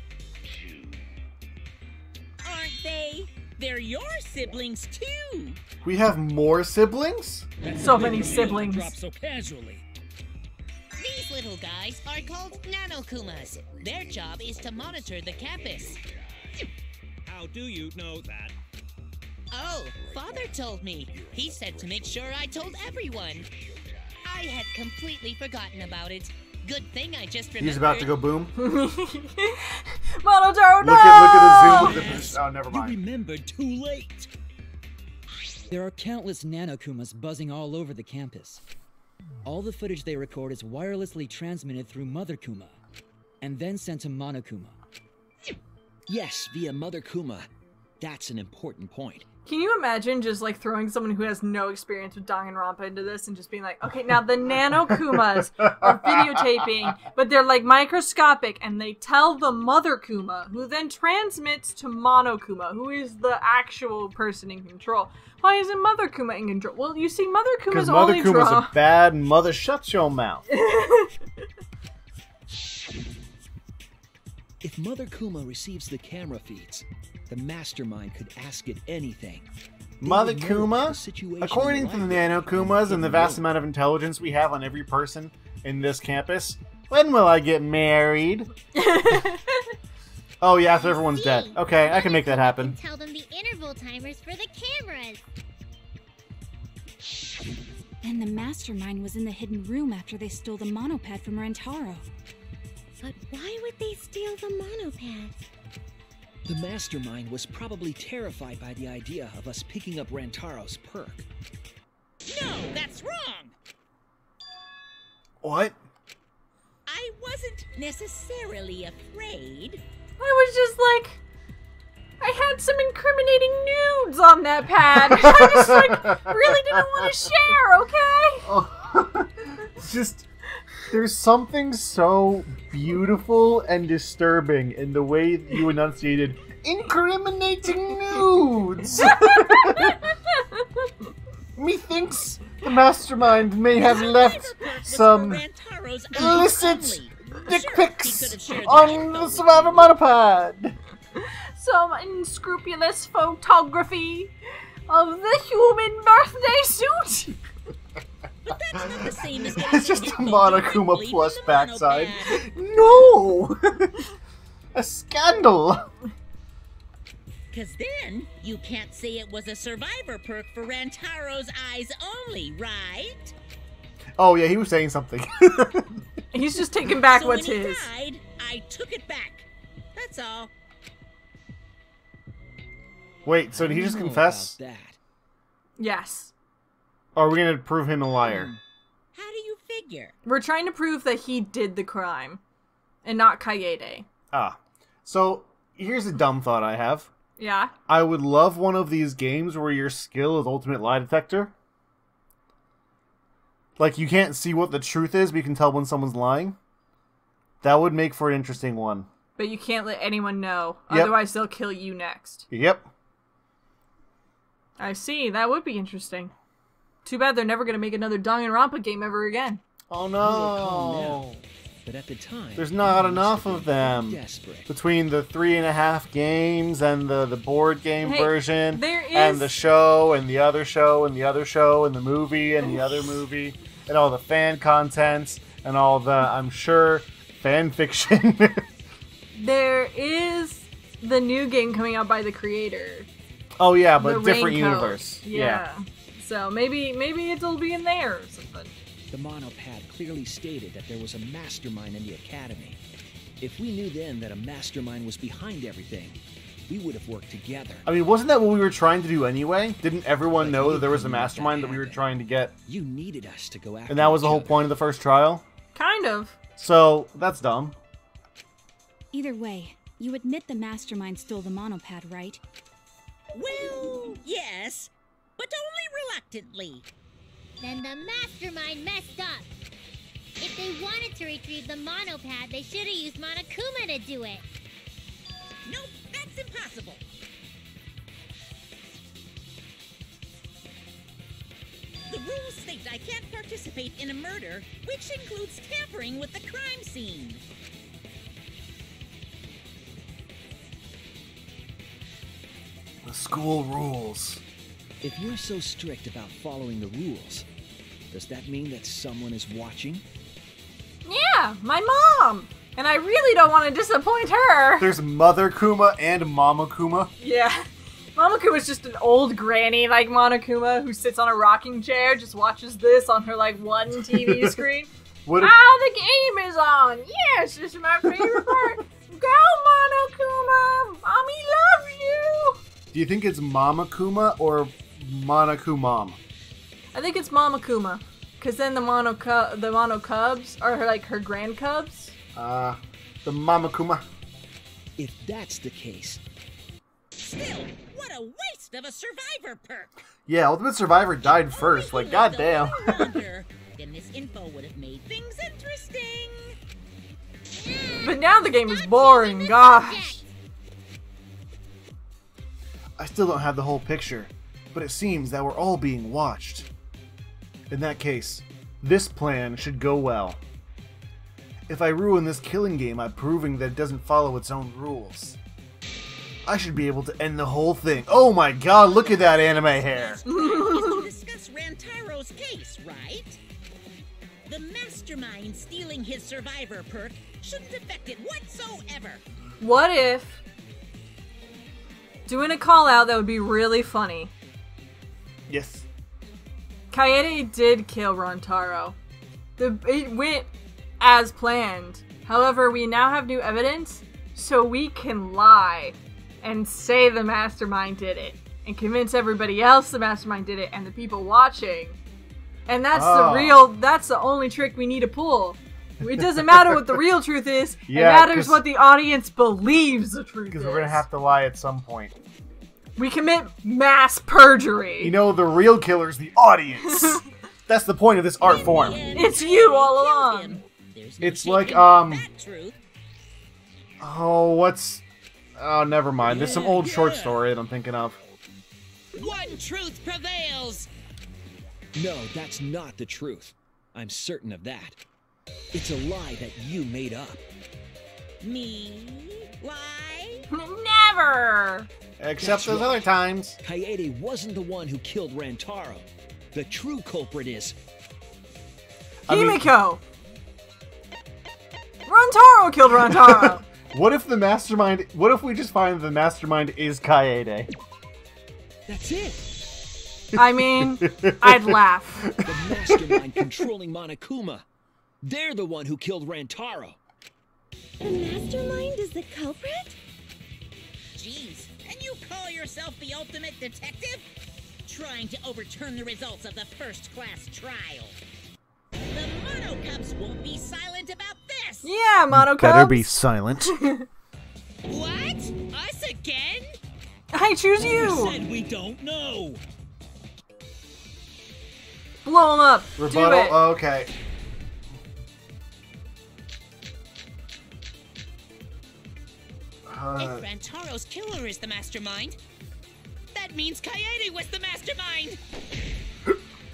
Aren't they? They're your siblings too. We have more siblings? So many Drop siblings. so casually. These little guys are called nanokumas. Their job is to monitor the campus. How do you know that? Oh, Father told me. He said to make sure I told everyone. I had completely forgotten about it. Good thing I just remembered. He's about to go boom. Monotaro, no! Look at the zoom. Look at the position. Oh, never You mind. remembered too late. There are countless nanokumas buzzing all over the campus. All the footage they record is wirelessly transmitted through Mother Kuma, and then sent to Monokuma. Yes, via Mother Kuma. That's an important point. Can you imagine just like throwing someone who has no experience with Danganronpa into this and just being like, okay, now the nanokumas are videotaping, but they're like microscopic, and they tell the Mother Kuma, who then transmits to Monokuma, who is the actual person in control. Why isn't Mother Kuma in control? Well, you see, Mother Kuma's Because Mother only Kuma's draw. a bad mother. Shut your mouth. If Mother Kuma receives the camera feeds, the mastermind could ask it anything. They Mother would know Kuma, the situation according to the nanokumas and the vast amount of intelligence we have on every person in this campus, when will I get married? Oh yeah, after everyone's dead. Okay, I can make that happen. Tell them the interval timers for the cameras. And the mastermind was in the hidden room after they stole the monopad from Rentaro. But why would they steal the monopad? The mastermind was probably terrified by the idea of us picking up Rantaro's perk. No, that's wrong. What? I wasn't necessarily afraid. I was just like, I had some incriminating nudes on that pad. I just like really didn't want to share, okay? Oh, it's just, there's something so beautiful and disturbing in the way you enunciated incriminating nudes. Methinks the mastermind may have left some illicit dick pics on the Survivor monopad. Some unscrupulous photography of the human birthday suit. But that's not the same as It's just a getting Monokuma directly plus from the backside. monopad. No! A scandal! Cause then you can't say it was a survivor perk for Rantaro's eyes only, right? Oh yeah, he was saying something. He's just taking back So what's when he his. died, I took it back. That's all. Wait, so did he just I don't know confess? about that. Yes. Or are we gonna prove him a liar? How do you figure? We're trying to prove that he did the crime and not Kaede. Ah. So, here's a dumb thought I have. Yeah? I would love one of these games where your skill is ultimate lie detector. Like, you can't see what the truth is, but you can tell when someone's lying. That would make for an interesting one. But you can't let anyone know, Yep. otherwise they'll kill you next. Yep. I see, that would be interesting. Too bad they're never going to make another Danganronpa game ever again. Oh Calm no. But at the time, There's not we enough must of have been them. desperate. Between the 3.5 games and the board game Hey, version, there is... and the show, and the other show, and the other show, and the movie, and the other movie, and all the fan content, and all the, I'm sure, fan fiction. There is the new game coming out by the creator. Oh yeah, but The different Raincoat. universe. Yeah. So maybe it'll be in there or something. The monopad clearly stated that there was a mastermind in the academy. If we knew then that a mastermind was behind everything, we would have worked together. I mean, wasn't that what we were trying to do anyway? Didn't everyone But know you that there was a couldn't make that mastermind that we were happen. trying to get? You needed us to go after And that was the each whole other. point of the first trial? Kind of. So, that's dumb. Either way, you admit the mastermind stole the monopad, right? Well, yes, but only reluctantly. Then the mastermind messed up. If they wanted to retrieve the monopad, they should have used Monokuma to do it. Nope, that's impossible. The rules state I can't participate in a murder, which includes tampering with the crime scene. The school rules. If you're so strict about following the rules, does that mean that someone is watching? Yeah, my mom. And I really don't want to disappoint her. There's Mother Kuma and Mama Kuma. Yeah. Mama Kuma's just an old granny like Monokuma who sits on a rocking chair, just watches this on her like one TV screen. What if- the game is on. Yes, this is my favorite part. Go, Monokuma. Mommy loves you. Do you think it's Mama Kuma or Monokumam? I think it's Mama Kuma. Because then the mono cubs are like her grand cubs. The Mama Kuma. If that's the case, Still, what a waste of a survivor perk. Yeah, Ultimate Survivor died first. Like, goddamn. Longer, then this info would have made things interesting. But now the game is boring, gosh. I still don't have the whole picture, but it seems that we're all being watched. In that case, this plan should go well. If I ruin this killing game by proving that it doesn't follow its own rules, I should be able to end the whole thing. Oh my god, look at that anime hair! Is to discuss Rantaro's case, right? The mastermind stealing his survivor perk shouldn't affect it whatsoever. What if doing a call out that would be really funny? Yes. Kaede did kill Rantaro. It went as planned. However, we now have new evidence, so we can lie and say the mastermind did it, and convince everybody else the mastermind did it, and the people watching. And that's that's the only trick we need to pull. It doesn't matter what the real truth is, Yeah, it matters 'cause- what the audience believes the truth is. Because we're gonna have to lie at some point. We commit mass perjury. You know, the real killer's the audience. That's the point of this art form. It's you all along. It's like, Truth. Oh, never mind. There's some old short story that I'm thinking of. One truth prevails. no, that's not the truth. I'm certain of that. It's a lie that you made up. Me? Lie? Never! Except That's those right. other times. Kaede wasn't the one who killed Rantaro. The true culprit is... Himiko! Rantaro killed Rantaro! What if the mastermind... What if we just find the mastermind is Kaede? That's it! I mean, I'd laugh. The mastermind controlling Monokuma. They're the one who killed Rantaro. The mastermind is the culprit? Jeez, and you call yourself the ultimate detective? Trying to overturn the results of the first-class trial. The Mono Cubs won't be silent about this! Yeah, Mono Better Cubs. be silent. What? Us again? I choose We you! said we don't know. Blow him up. Rebuttal? Do it. Okay. If Rantaro's killer is the mastermind, that means Kaede was the mastermind!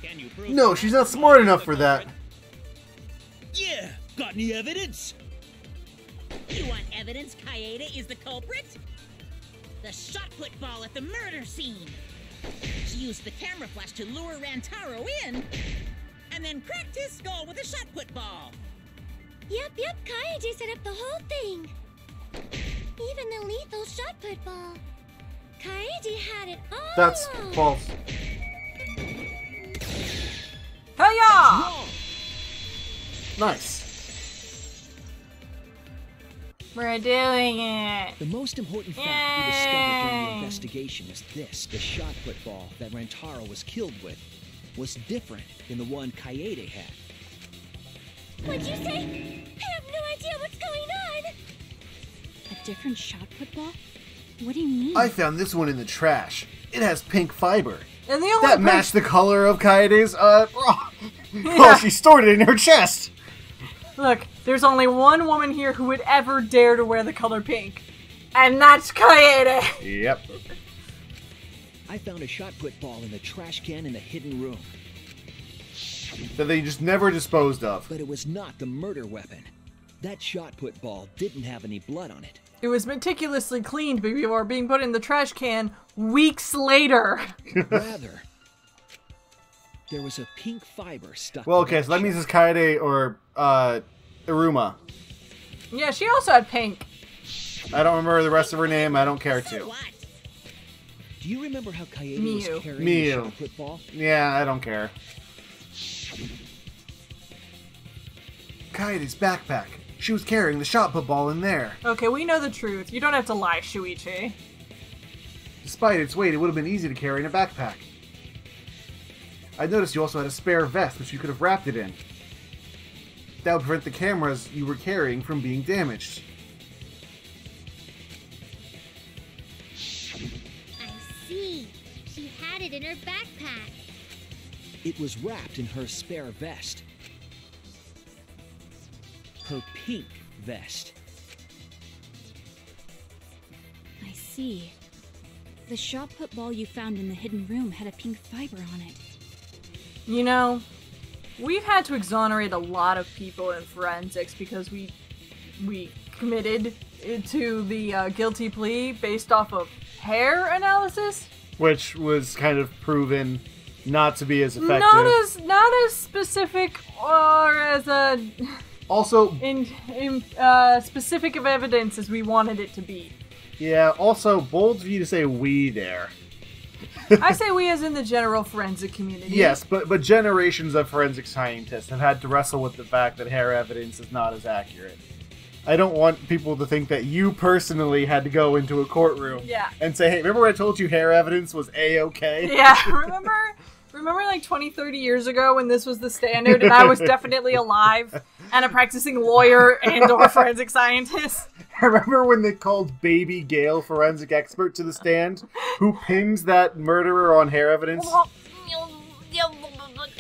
Can you prove No, she's not smart enough for that. Yeah, got any evidence? You want evidence Kaede is the culprit? The shot put ball at the murder scene. She used the camera flash to lure Rantaro in, and then cracked his skull with a shot put ball. Yep, Kaede set up the whole thing. Even the lethal shot put ball. Kaede had it all That's along. false. Hiya! Nice. We're doing it. The most important fact we discovered during the investigation is this. The shot put ball that Rantaro was killed with was different than the one Kaede had. What'd you say? I have no idea what's going on. A different shot put ball? What do you mean? I found this one in the trash. It has pink fiber. And the only That matched the color of Kaede's, well, she stored it in her chest. Look, there's only one woman here who would ever dare to wear the color pink. And that's Kaede! Yep. I found a shot put ball in the trash can in the hidden room. That they just never disposed of. But it was not the murder weapon. That shot put ball didn't have any blood on it. It was meticulously cleaned before being put in the trash can weeks later. Rather, there was a pink fiber stuck. Well, to okay, so that means it's Kaede or, Iruma. Yeah, she also had pink. I don't remember the rest of her name, I don't care to. Do you remember how Kaede Miu. was carrying Miu. the shot put ball? Yeah, I don't care. Kaede's backpack. She was carrying the shot put ball in there. Okay, we know the truth. You don't have to lie, Shuichi. Despite its weight, it would have been easy to carry in a backpack. I noticed you also had a spare vest, which you could have wrapped it in. That would prevent the cameras you were carrying from being damaged. I see. She had it in her backpack. It was wrapped in her spare vest. Her pink vest. I see. The shot put ball you found in the hidden room had a pink fiber on it. You know, we've had to exonerate a lot of people in forensics because we committed to the guilty plea based off of hair analysis. Which was kind of proven not to be as effective. Not as specific or as a Also, in specific of evidence as we wanted it to be. yeah, also, bold of you to say we there. I say we as in the general forensic community. Yes, but generations of forensic scientists have had to wrestle with the fact that hair evidence is not as accurate. I don't want people to think that you personally had to go into a courtroom and say, hey, remember when I told you hair evidence was A-okay? Yeah, remember like 20, 30 years ago when this was the standard and I was definitely alive and a practicing lawyer and or forensic scientist? Remember when they called Baby Gale, forensic expert, to the stand, who pins that murderer on hair evidence?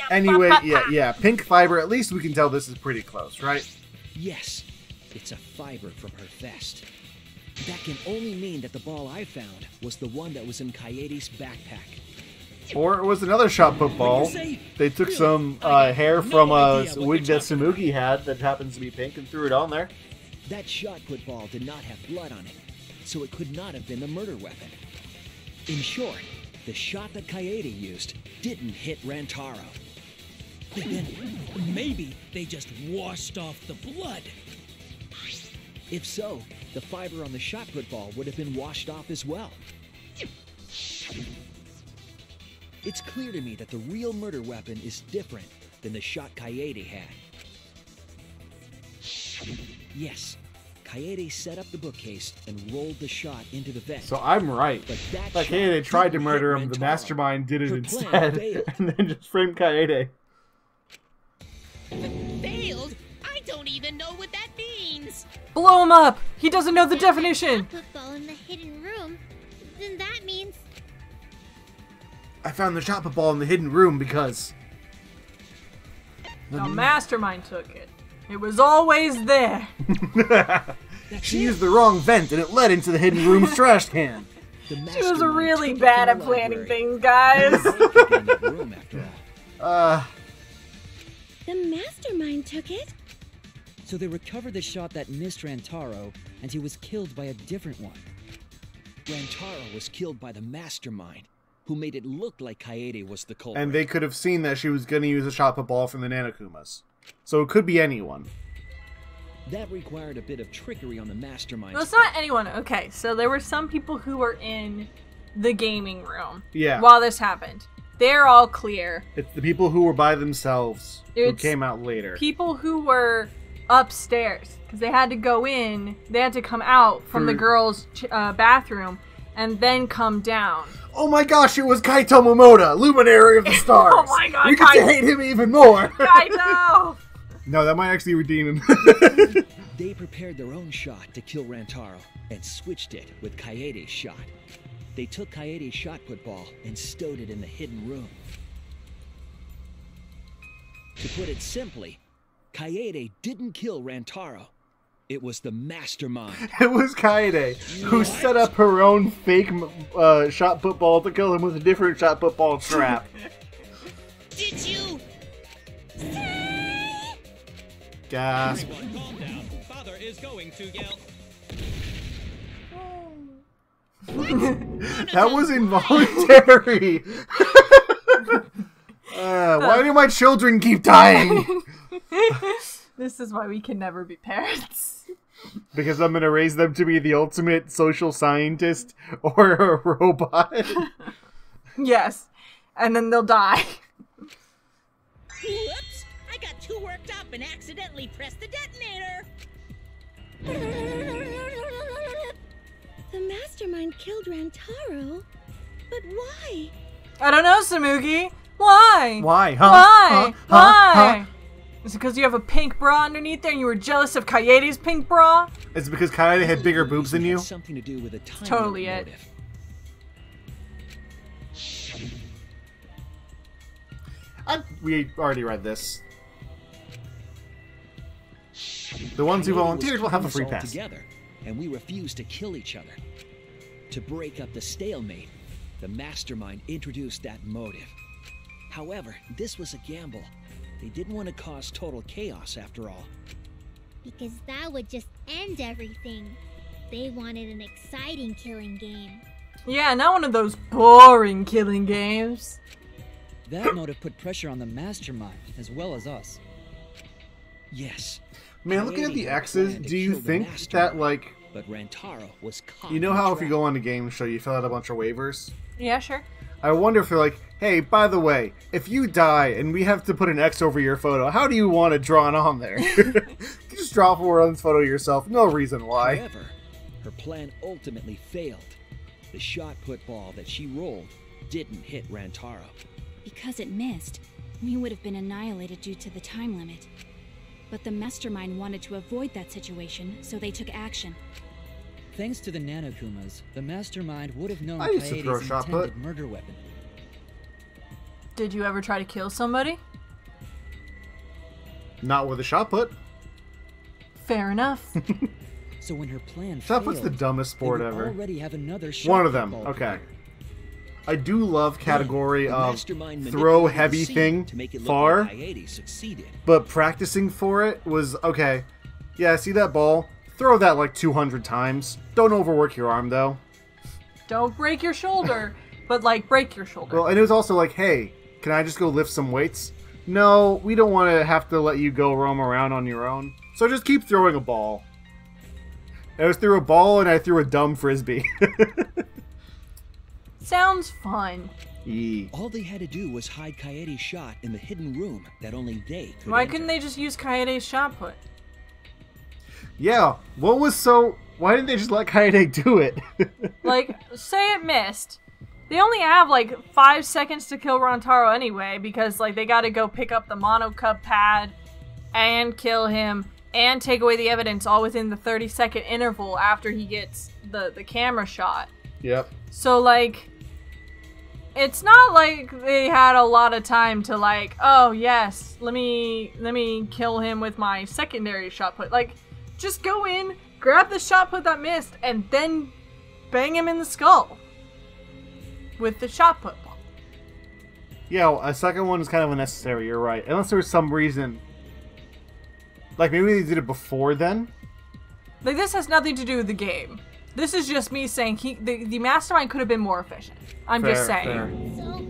Anyway, yeah, pink fiber, at least we can tell this is pretty close, right? Yes, it's a fiber from her vest. That can only mean that the ball I found was the one that was in Kaede's backpack. Or it was another shot put ball. They took some hair from a wig that Tsumugi had that happens to be pink and threw it on there. That shot put ball did not have blood on it, so it could not have been the murder weapon. In short, the shot that Kaede used didn't hit Rantaro. Then maybe they just washed off the blood. If so, the fiber on the shot put ball would have been washed off as well. It's clear to me that the real murder weapon is different than the shot Kaede had. Yes, Kaede set up the bookcase and rolled the shot into the vent. So I'm right. But that Like shot Kaede tried to didn't murder hit him, the Rantaro. mastermind did it Her plan instead, failed. and then just framed Kaede. Failed? I don't even know what that means. Blow him up! He doesn't know the definition! Football in the hidden room. Then that means I found the shot put ball in the hidden room because... The mastermind took it. It was always there. She used the wrong vent and it led into the hidden room's trash can. The She was mastermind really took it bad from at the planning library. things, guys. It could be in that room after all. the mastermind took it. So they recovered the shot that missed Rantaro, and he was killed by a different one. Rantaro was killed by the mastermind, who made it look like Kaede was the culprit. And they could have seen that she was going to use a shot put ball from the Nanokumas. So it could be anyone. That required a bit of trickery on the mastermind. No, it's not anyone. Okay, so there were some people who were in the gaming room while this happened. They're all clear. It's the people who were by themselves who came out later. People who were upstairs, because they had to go in, they had to come out from the girls' bathroom and then come down. Oh my gosh, it was Kaito Momoda, Luminary of the Stars. Oh my god, we get to hate him even more. Kaito! No, that might actually redeem him. They prepared their own shot to kill Rantaro and switched it with Kaede's shot. They took Kaede's shot put ball and stowed it in the hidden room. To put it simply, Kaede didn't kill Rantaro. It was the mastermind. It was Kaede who set up her own fake shot put ball to kill him with a different shot put ball trap. Did you? Gasp. Calm down. Father is going to yell. That was involuntary. Why do my children keep dying? This is why we can never be parents. Because I'm going to raise them to be the ultimate social scientist or a robot. Yes. And then they'll die. Whoops! I got too worked up and accidentally pressed the detonator. The mastermind killed Rantaro, but why? I don't know, Samugi. Why? Why? Huh? Why? Huh? Why? Huh? Is it because you have a pink bra underneath there and you were jealous of Kaede's pink bra? It's because Kaede had bigger boobs than you? Something to do with a time Totally it. motive. We already read this. The ones who volunteered will have a free All pass. Together, and we refused to kill each other. To break up the stalemate, the mastermind introduced that motive. However, this was a gamble. They didn't want to cause total chaos after all. Because that would just end everything. They wanted an exciting killing game. Yeah, not one of those boring killing games. That motive put pressure on the mastermind, as well as us. Yes. Man, looking at the Kaede had X's, planned to do you kill the think mastermind, that, like... But Rantaro was caught You know in the how if you trap. go on a game show, you fill out a bunch of waivers? Yeah, sure. I wonder if they're like, hey, by the way, if you die and we have to put an X over your photo, how do you want it drawn on there? You just draw for one photo yourself, no reason why. However, her plan ultimately failed. The shot put ball that she rolled didn't hit Rantaro. Because it missed, we would have been annihilated due to the time limit. But the mastermind wanted to avoid that situation, so they took action. Thanks to the Nanokumas, the mastermind would have known I used to throw a Kaede's shot intended put. murder weapon. Did you ever try to kill somebody? Not with a shot put. Fair enough. So when her plan Shot failed, put's the dumbest sport they would ever. already have another shot One of them, football okay. player. I do love category The of mastermind throw manipulated heavy the scene thing to make it look far, like Kaede succeeded. but practicing for it was, okay, yeah, see that ball? Throw that like 200 times. Don't overwork your arm, though. Don't break your shoulder, but like break your shoulder. Well, and it was also like, hey, can I just go lift some weights? No, we don't want to have to let you go roam around on your own. So just keep throwing a ball. I just threw a ball and I threw a dumb frisbee. Sounds fun. Yee. All they had to do was hide Kaede's shot in the hidden room that only they could Why enter. couldn't they just use Kaede's shot put? Yeah, what was so... Why didn't they just let Kaede do it? Like, say it missed. They only have like 5 seconds to kill Rantaro anyway, because like they gotta go pick up the Mono Cub pad and kill him and take away the evidence all within the 30-second interval after he gets the camera shot. Yep. So like, it's not like they had a lot of time to like, oh yes, let me kill him with my secondary shot put. Like, just go in, grab the shot put that missed, and then bang him in the skull with the shot put ball. Yeah, well, a second one is kind of unnecessary, you're right. Unless there's some reason Like, maybe they did it before then? Like, this has nothing to do with the game. This is just me saying the mastermind could have been more efficient. I'm just saying. Fair. So,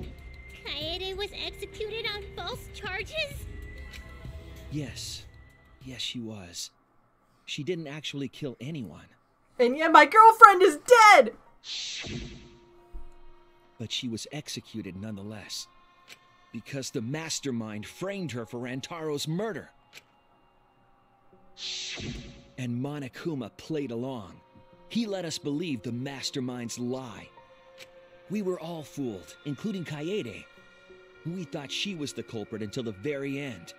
Kaede was executed on false charges? Yes. Yes, she was. She didn't actually kill anyone. And yet my girlfriend is dead! But she was executed nonetheless. Because the mastermind framed her for Rantaro's murder. And Monokuma played along. He let us believe the mastermind's lie. We were all fooled, including Kaede. We thought she was the culprit until the very end.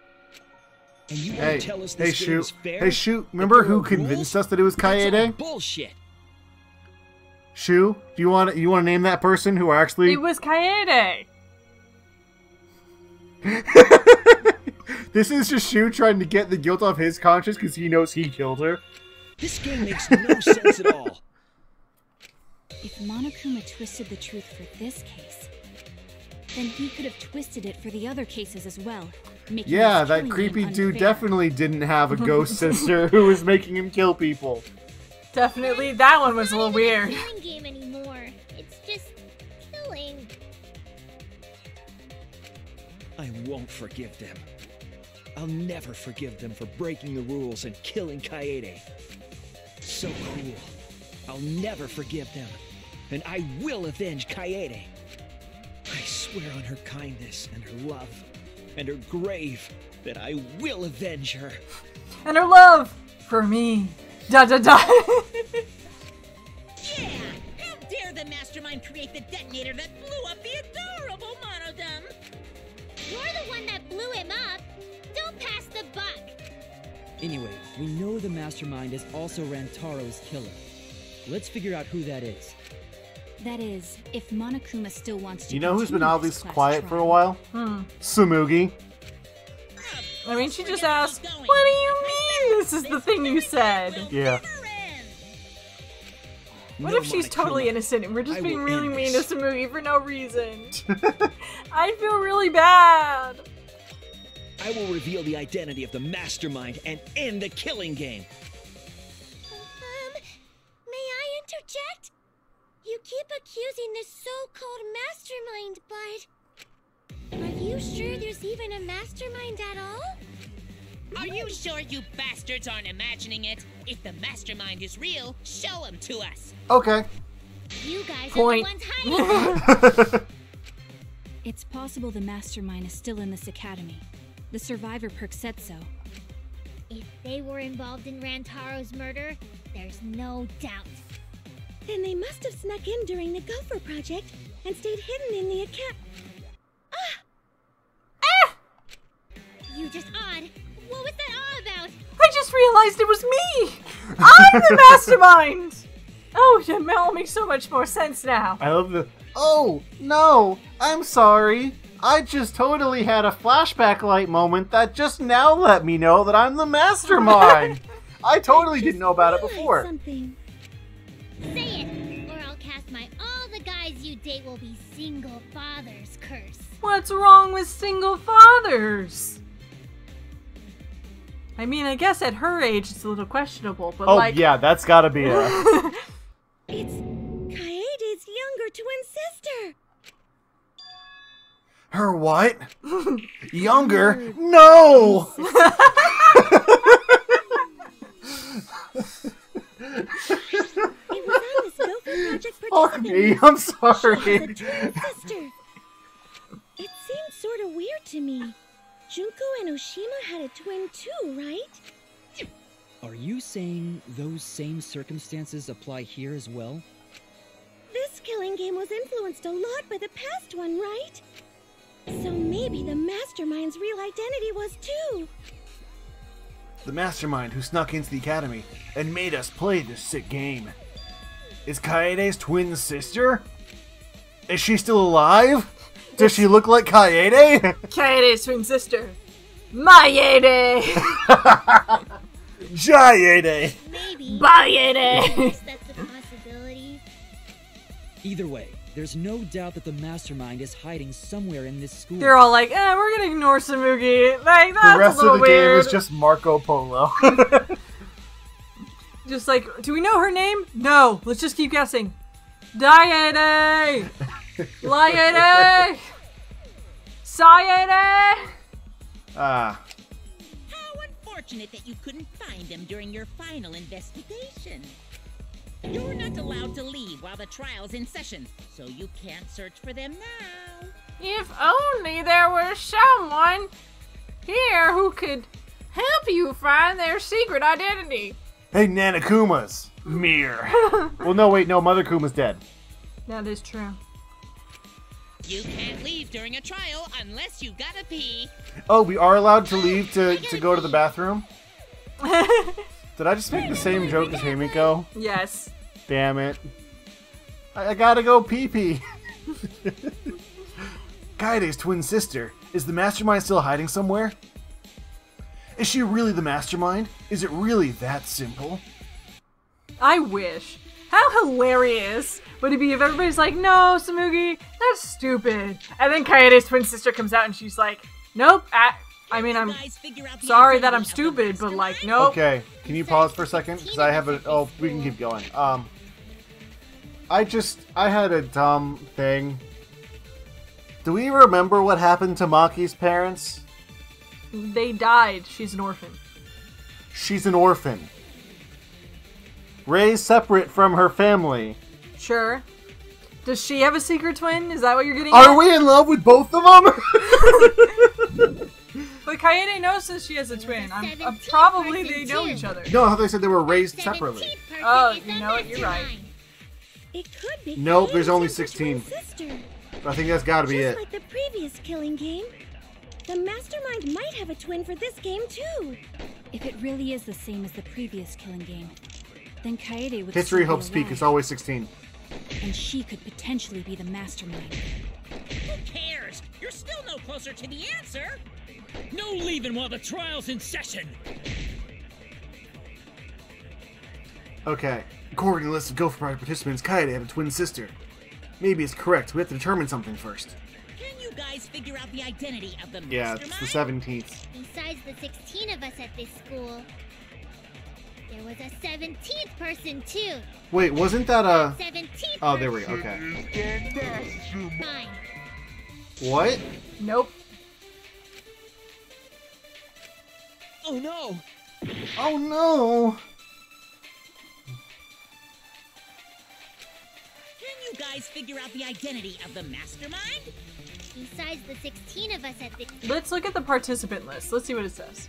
And you want to tell us this game is fair? Hey, Shu, remember who convinced us that it was Kaede? Bullshit. Shu, do you want to name that person who actually... It was Kaede! This is just Shu trying to get the guilt off his conscience because he knows he killed her. This game makes no sense at all. If Monokuma twisted the truth for this case, then he could have twisted it for the other cases as well. Yeah, that creepy dude definitely didn't have a ghost sister who was making him kill people. Definitely, that one was a little weird. It's not a killing game anymore. It's just killing. I won't forgive them. I'll never forgive them for breaking the rules and killing Kaede. So cruel. I'll never forgive them. And I will avenge Kaede. I swear on her kindness and her love and her grave that I will avenge her. And her love for me. Da da da. Yeah! How dare the mastermind create the detonator that blew up the adorable Monodum? You're the one that blew him up. Don't pass the buck. Anyway, we know the mastermind is also Rantaro's killer. Let's figure out who that is. That is, if Monokuma still wants to. You know who's been continue all this this class quiet for a trial. while? Sumugi. I mean, she just asked, what do you mean this is the thing you said? Yeah. What if she's totally innocent and we're just being really mean to Sumugi for no reason? I feel really bad. I will reveal the identity of the mastermind and end the killing game. May I interject? You keep accusing this so-called mastermind, but... Are you sure there's even a mastermind at all? Are you sure you bastards aren't imagining it? If the mastermind is real, show him to us. Okay. You guys Point. are the ones hiding it. It's possible the mastermind is still in this academy. The survivor perk said so. If they were involved in Rantaro's murder, there's no doubt. Then they must have snuck in during the Gopher Project and stayed hidden in the account. You just odd. What was that all about? I just realized it was me! I'm the mastermind! Oh, it all makes so much more sense now. I love the... Oh, no, I'm sorry. I just totally had a flashback light moment that just now let me know that I'm the mastermind. I totally didn't know about it before. Something. Say it, or I'll cast my all the guys you date will be single fathers curse. What's wrong with single fathers? I mean, I guess at her age it's a little questionable, but Oh, yeah, that's gotta be a... It's Kaede's younger twin sister. Her what? Younger? No! It was on this Gopher Project Fuck me, I'm sorry. The twin sister. It seemed sort of weird to me. Junko and Oshima had a twin too, right? Are you saying those same circumstances apply here as well? This killing game was influenced a lot by the past one, right? So maybe the mastermind's real identity was too. The mastermind who snuck into the academy and made us play this sick game. Is Kaede's twin sister? Is she still alive? Does she look like Kaede? Kaede's twin sister. Mayede! Jaiede! Maybe. Bayede! That's a possibility. Either way, there's no doubt that the mastermind is hiding somewhere in this school. They're all like, we're gonna ignore Samugi. Like, that's The rest a little of the weird. game is just Marco Polo. Just like, do we know her name? No. Let's just keep guessing. Daiede! Liede! Sayede! Ah. How unfortunate that you couldn't find them during your final investigation. You're not allowed to leave while the trial's in session, so you can't search for them now. If only there was someone here who could help you find their secret identity. Hey, Nanakumas. Mirror. Well, no, wait, no, Mother Kuma's dead. That is true. You can't leave during a trial unless you gotta pee. Oh, we are allowed to leave to go to the bathroom? Did I just make the same joke as Himiko? Yes. Damn it. I gotta go pee-pee. Kaede's twin sister. Is the mastermind still hiding somewhere? Is she really the mastermind? Is it really that simple? I wish. How hilarious would it be if everybody's like, no, Samugi, that's stupid. And then Kaede's twin sister comes out and she's like, nope, I mean, I'm sorry that I'm stupid, but like, nope. Okay, can you pause for a second? Because I have a... Oh, we can keep going. I had a dumb thing. Do we remember what happened to Maki's parents? They died. She's an orphan. She's an orphan. Raised separate from her family. Sure. Does she have a secret twin? Is that what you're getting Are at? we in love with both of them? But Kaede knows that she has a twin. Probably they know each other. No, I thought they said they were raised separately. Oh, you know what? You're right. It could be. Nope, there's Kaede's only older 16. twin sister. I think that's gotta be Just it. like the previous killing game, the mastermind might have a twin for this game too. If it really is the same as the previous killing game, then Kaede would History still hopes be speak. alive, It's always 16. and she could potentially be the mastermind. Who cares? You're still no closer to the answer. No leaving while the trial's in session. Okay. According to the list of Gopher Project participants, Kaede had a twin sister. Maybe it's correct. We have to determine something first. Can you guys figure out the identity of the Yeah, mastermind? it's the 17th. Besides the 16 of us at this school, there was a 17th person too. Wait, wasn't that a... 17th Oh, there we go. Okay. Mine. What? Nope. Oh no! Oh no! Can you guys figure out the identity of the mastermind? Besides the 16 of us at this Let's look at the participant list. Let's see what it says.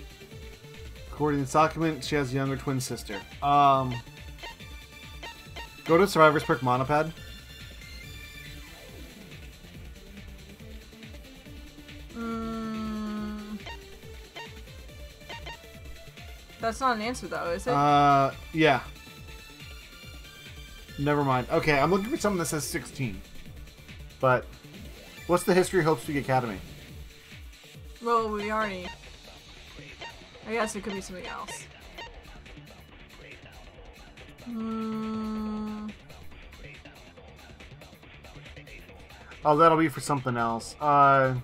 According to this document, she has a younger twin sister. Go to Survivor's Perk Monopad. That's not an answer though, is it? Yeah. Never mind. Okay, I'm looking for something that says 16. But, what's the History Hope Speak Academy? Well, we already... I guess it could be something else. Oh, that'll be for something else. 78th.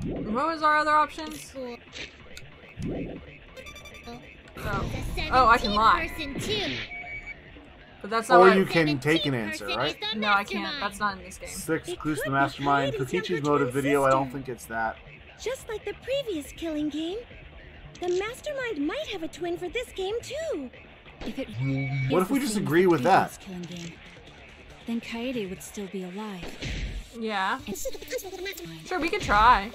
What was our other options? school. Oh. The 17th Oh, I can lie. person too. But that's not Or what you can take an answer, right? No, I can't. That's not in this game. 6 clues to the mastermind. Kokichi's motive video. I don't think it's that. Just like the previous killing game, the mastermind might have a twin for this game too. If it What is if we the just same as agree the with that? previous killing game, then Kaede would still be alive. Yeah. And Sure, we could try.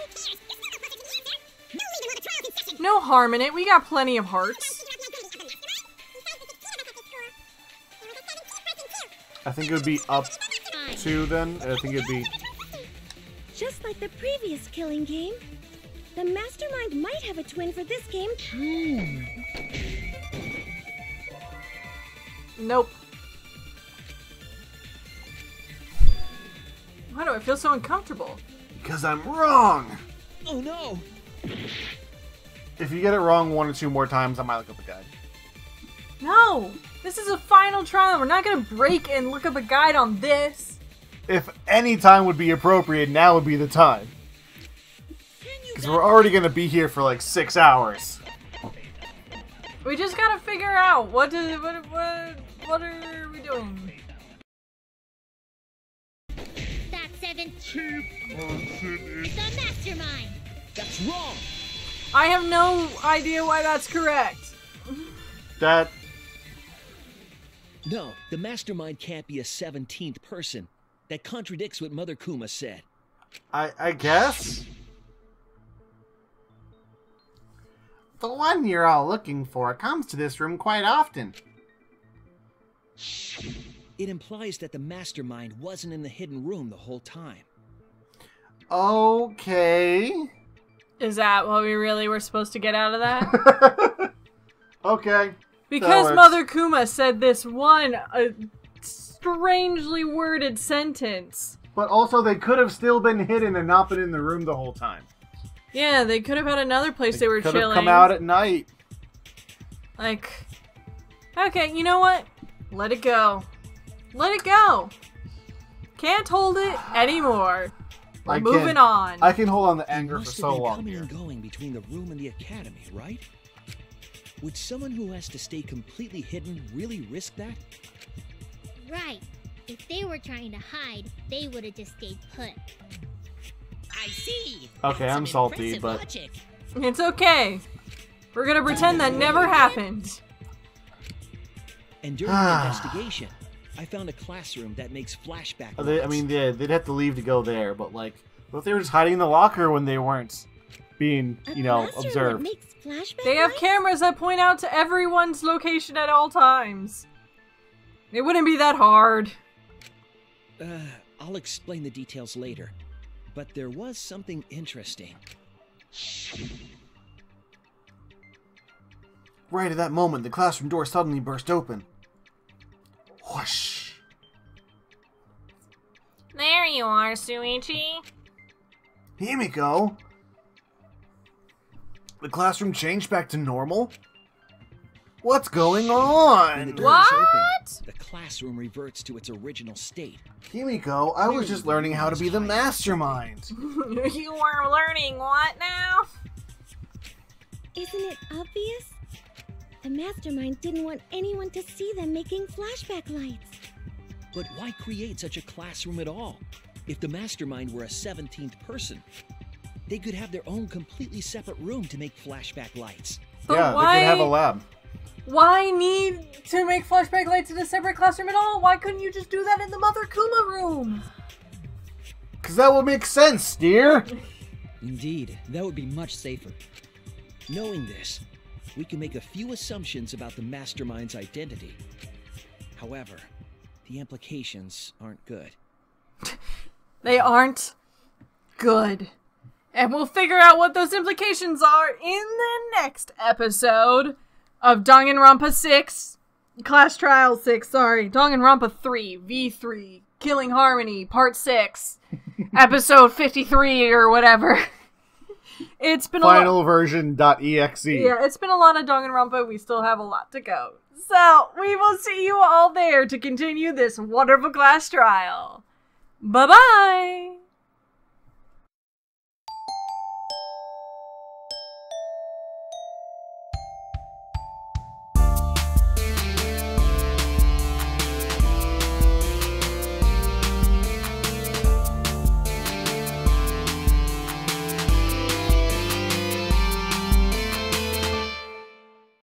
No harm in it. We got plenty of hearts. I think it would be up to then. I think it'd be... Just like the previous killing game, the mastermind might have a twin for this game too. Nope. Why do I feel so uncomfortable? Because I'm wrong! Oh no! If you get it wrong 1 or 2 more times, I might look up a guide. No! This is a final trial. We're not gonna break and look up a guide on this. If any time would be appropriate, now would be the time. Because we're already gonna be here for like 6 hours. We just gotta figure out what are we doing? That 17th person is the mastermind. That's wrong! I have no idea why that's correct. That... No, the mastermind can't be a 17th person. That contradicts what Mother Kuma said. I guess? The one you're all looking for comes to this room quite often. It implies that the mastermind wasn't in the hidden room the whole time. Okay. Is that what we really were supposed to get out of that? Okay. Because Mother Kuma said this one strangely worded sentence. But also, they could have still been hidden and not been in the room the whole time. Yeah, they could have had another place they were could chilling. have come out at night. Like, okay, you know what? Let it go. Let it go. Can't hold it anymore. We're moving on. I can hold on to anger for Must so have been long coming here. and going between the room and the academy, right? Would someone who has to stay completely hidden really risk that? Right. If they were trying to hide, they would have just stayed put. I see. Okay, I'm salty, but... Logic. It's okay. We're gonna pretend that never happened. And during the investigation, I found a classroom that makes flashback I mean, they'd have to leave to go there, but like, what if they were just hiding in the locker when they weren't being, you know, observed? They have cameras that point out to everyone's location at all times. It wouldn't be that hard. I'll explain the details later. But there was something interesting. Right at that moment, the classroom door suddenly burst open. Whoosh! There you are, Shuichi. Himiko! The classroom changed back to normal? What's going on? When the door is open, the classroom reverts to its original state. Himiko, I was just learning how to be the mastermind. You were learning what now? Isn't it obvious? The mastermind didn't want anyone to see them making flashback lights. But why create such a classroom at all? If the mastermind were a 17th person, they could have their own completely separate room to make flashback lights. But yeah, why... they could have a lab. Why need to make flashback lights in a separate classroom at all? Why couldn't you just do that in the Mother Kuma room? Because that would make sense, dear. Indeed, that would be much safer. Knowing this, we can make a few assumptions about the mastermind's identity. However, the implications aren't good. They aren't good. And we'll figure out what those implications are in the next episode of Danganronpa 6, Class Trial 6, sorry, Danganronpa 3, V3, Killing Harmony, Part 6, Episode 53 or whatever. It's been Final version.exe. Yeah, it's been a lot of Danganronpa. We still have a lot to go. So, we will see you all there to continue this wonderful class trial. Bye-bye!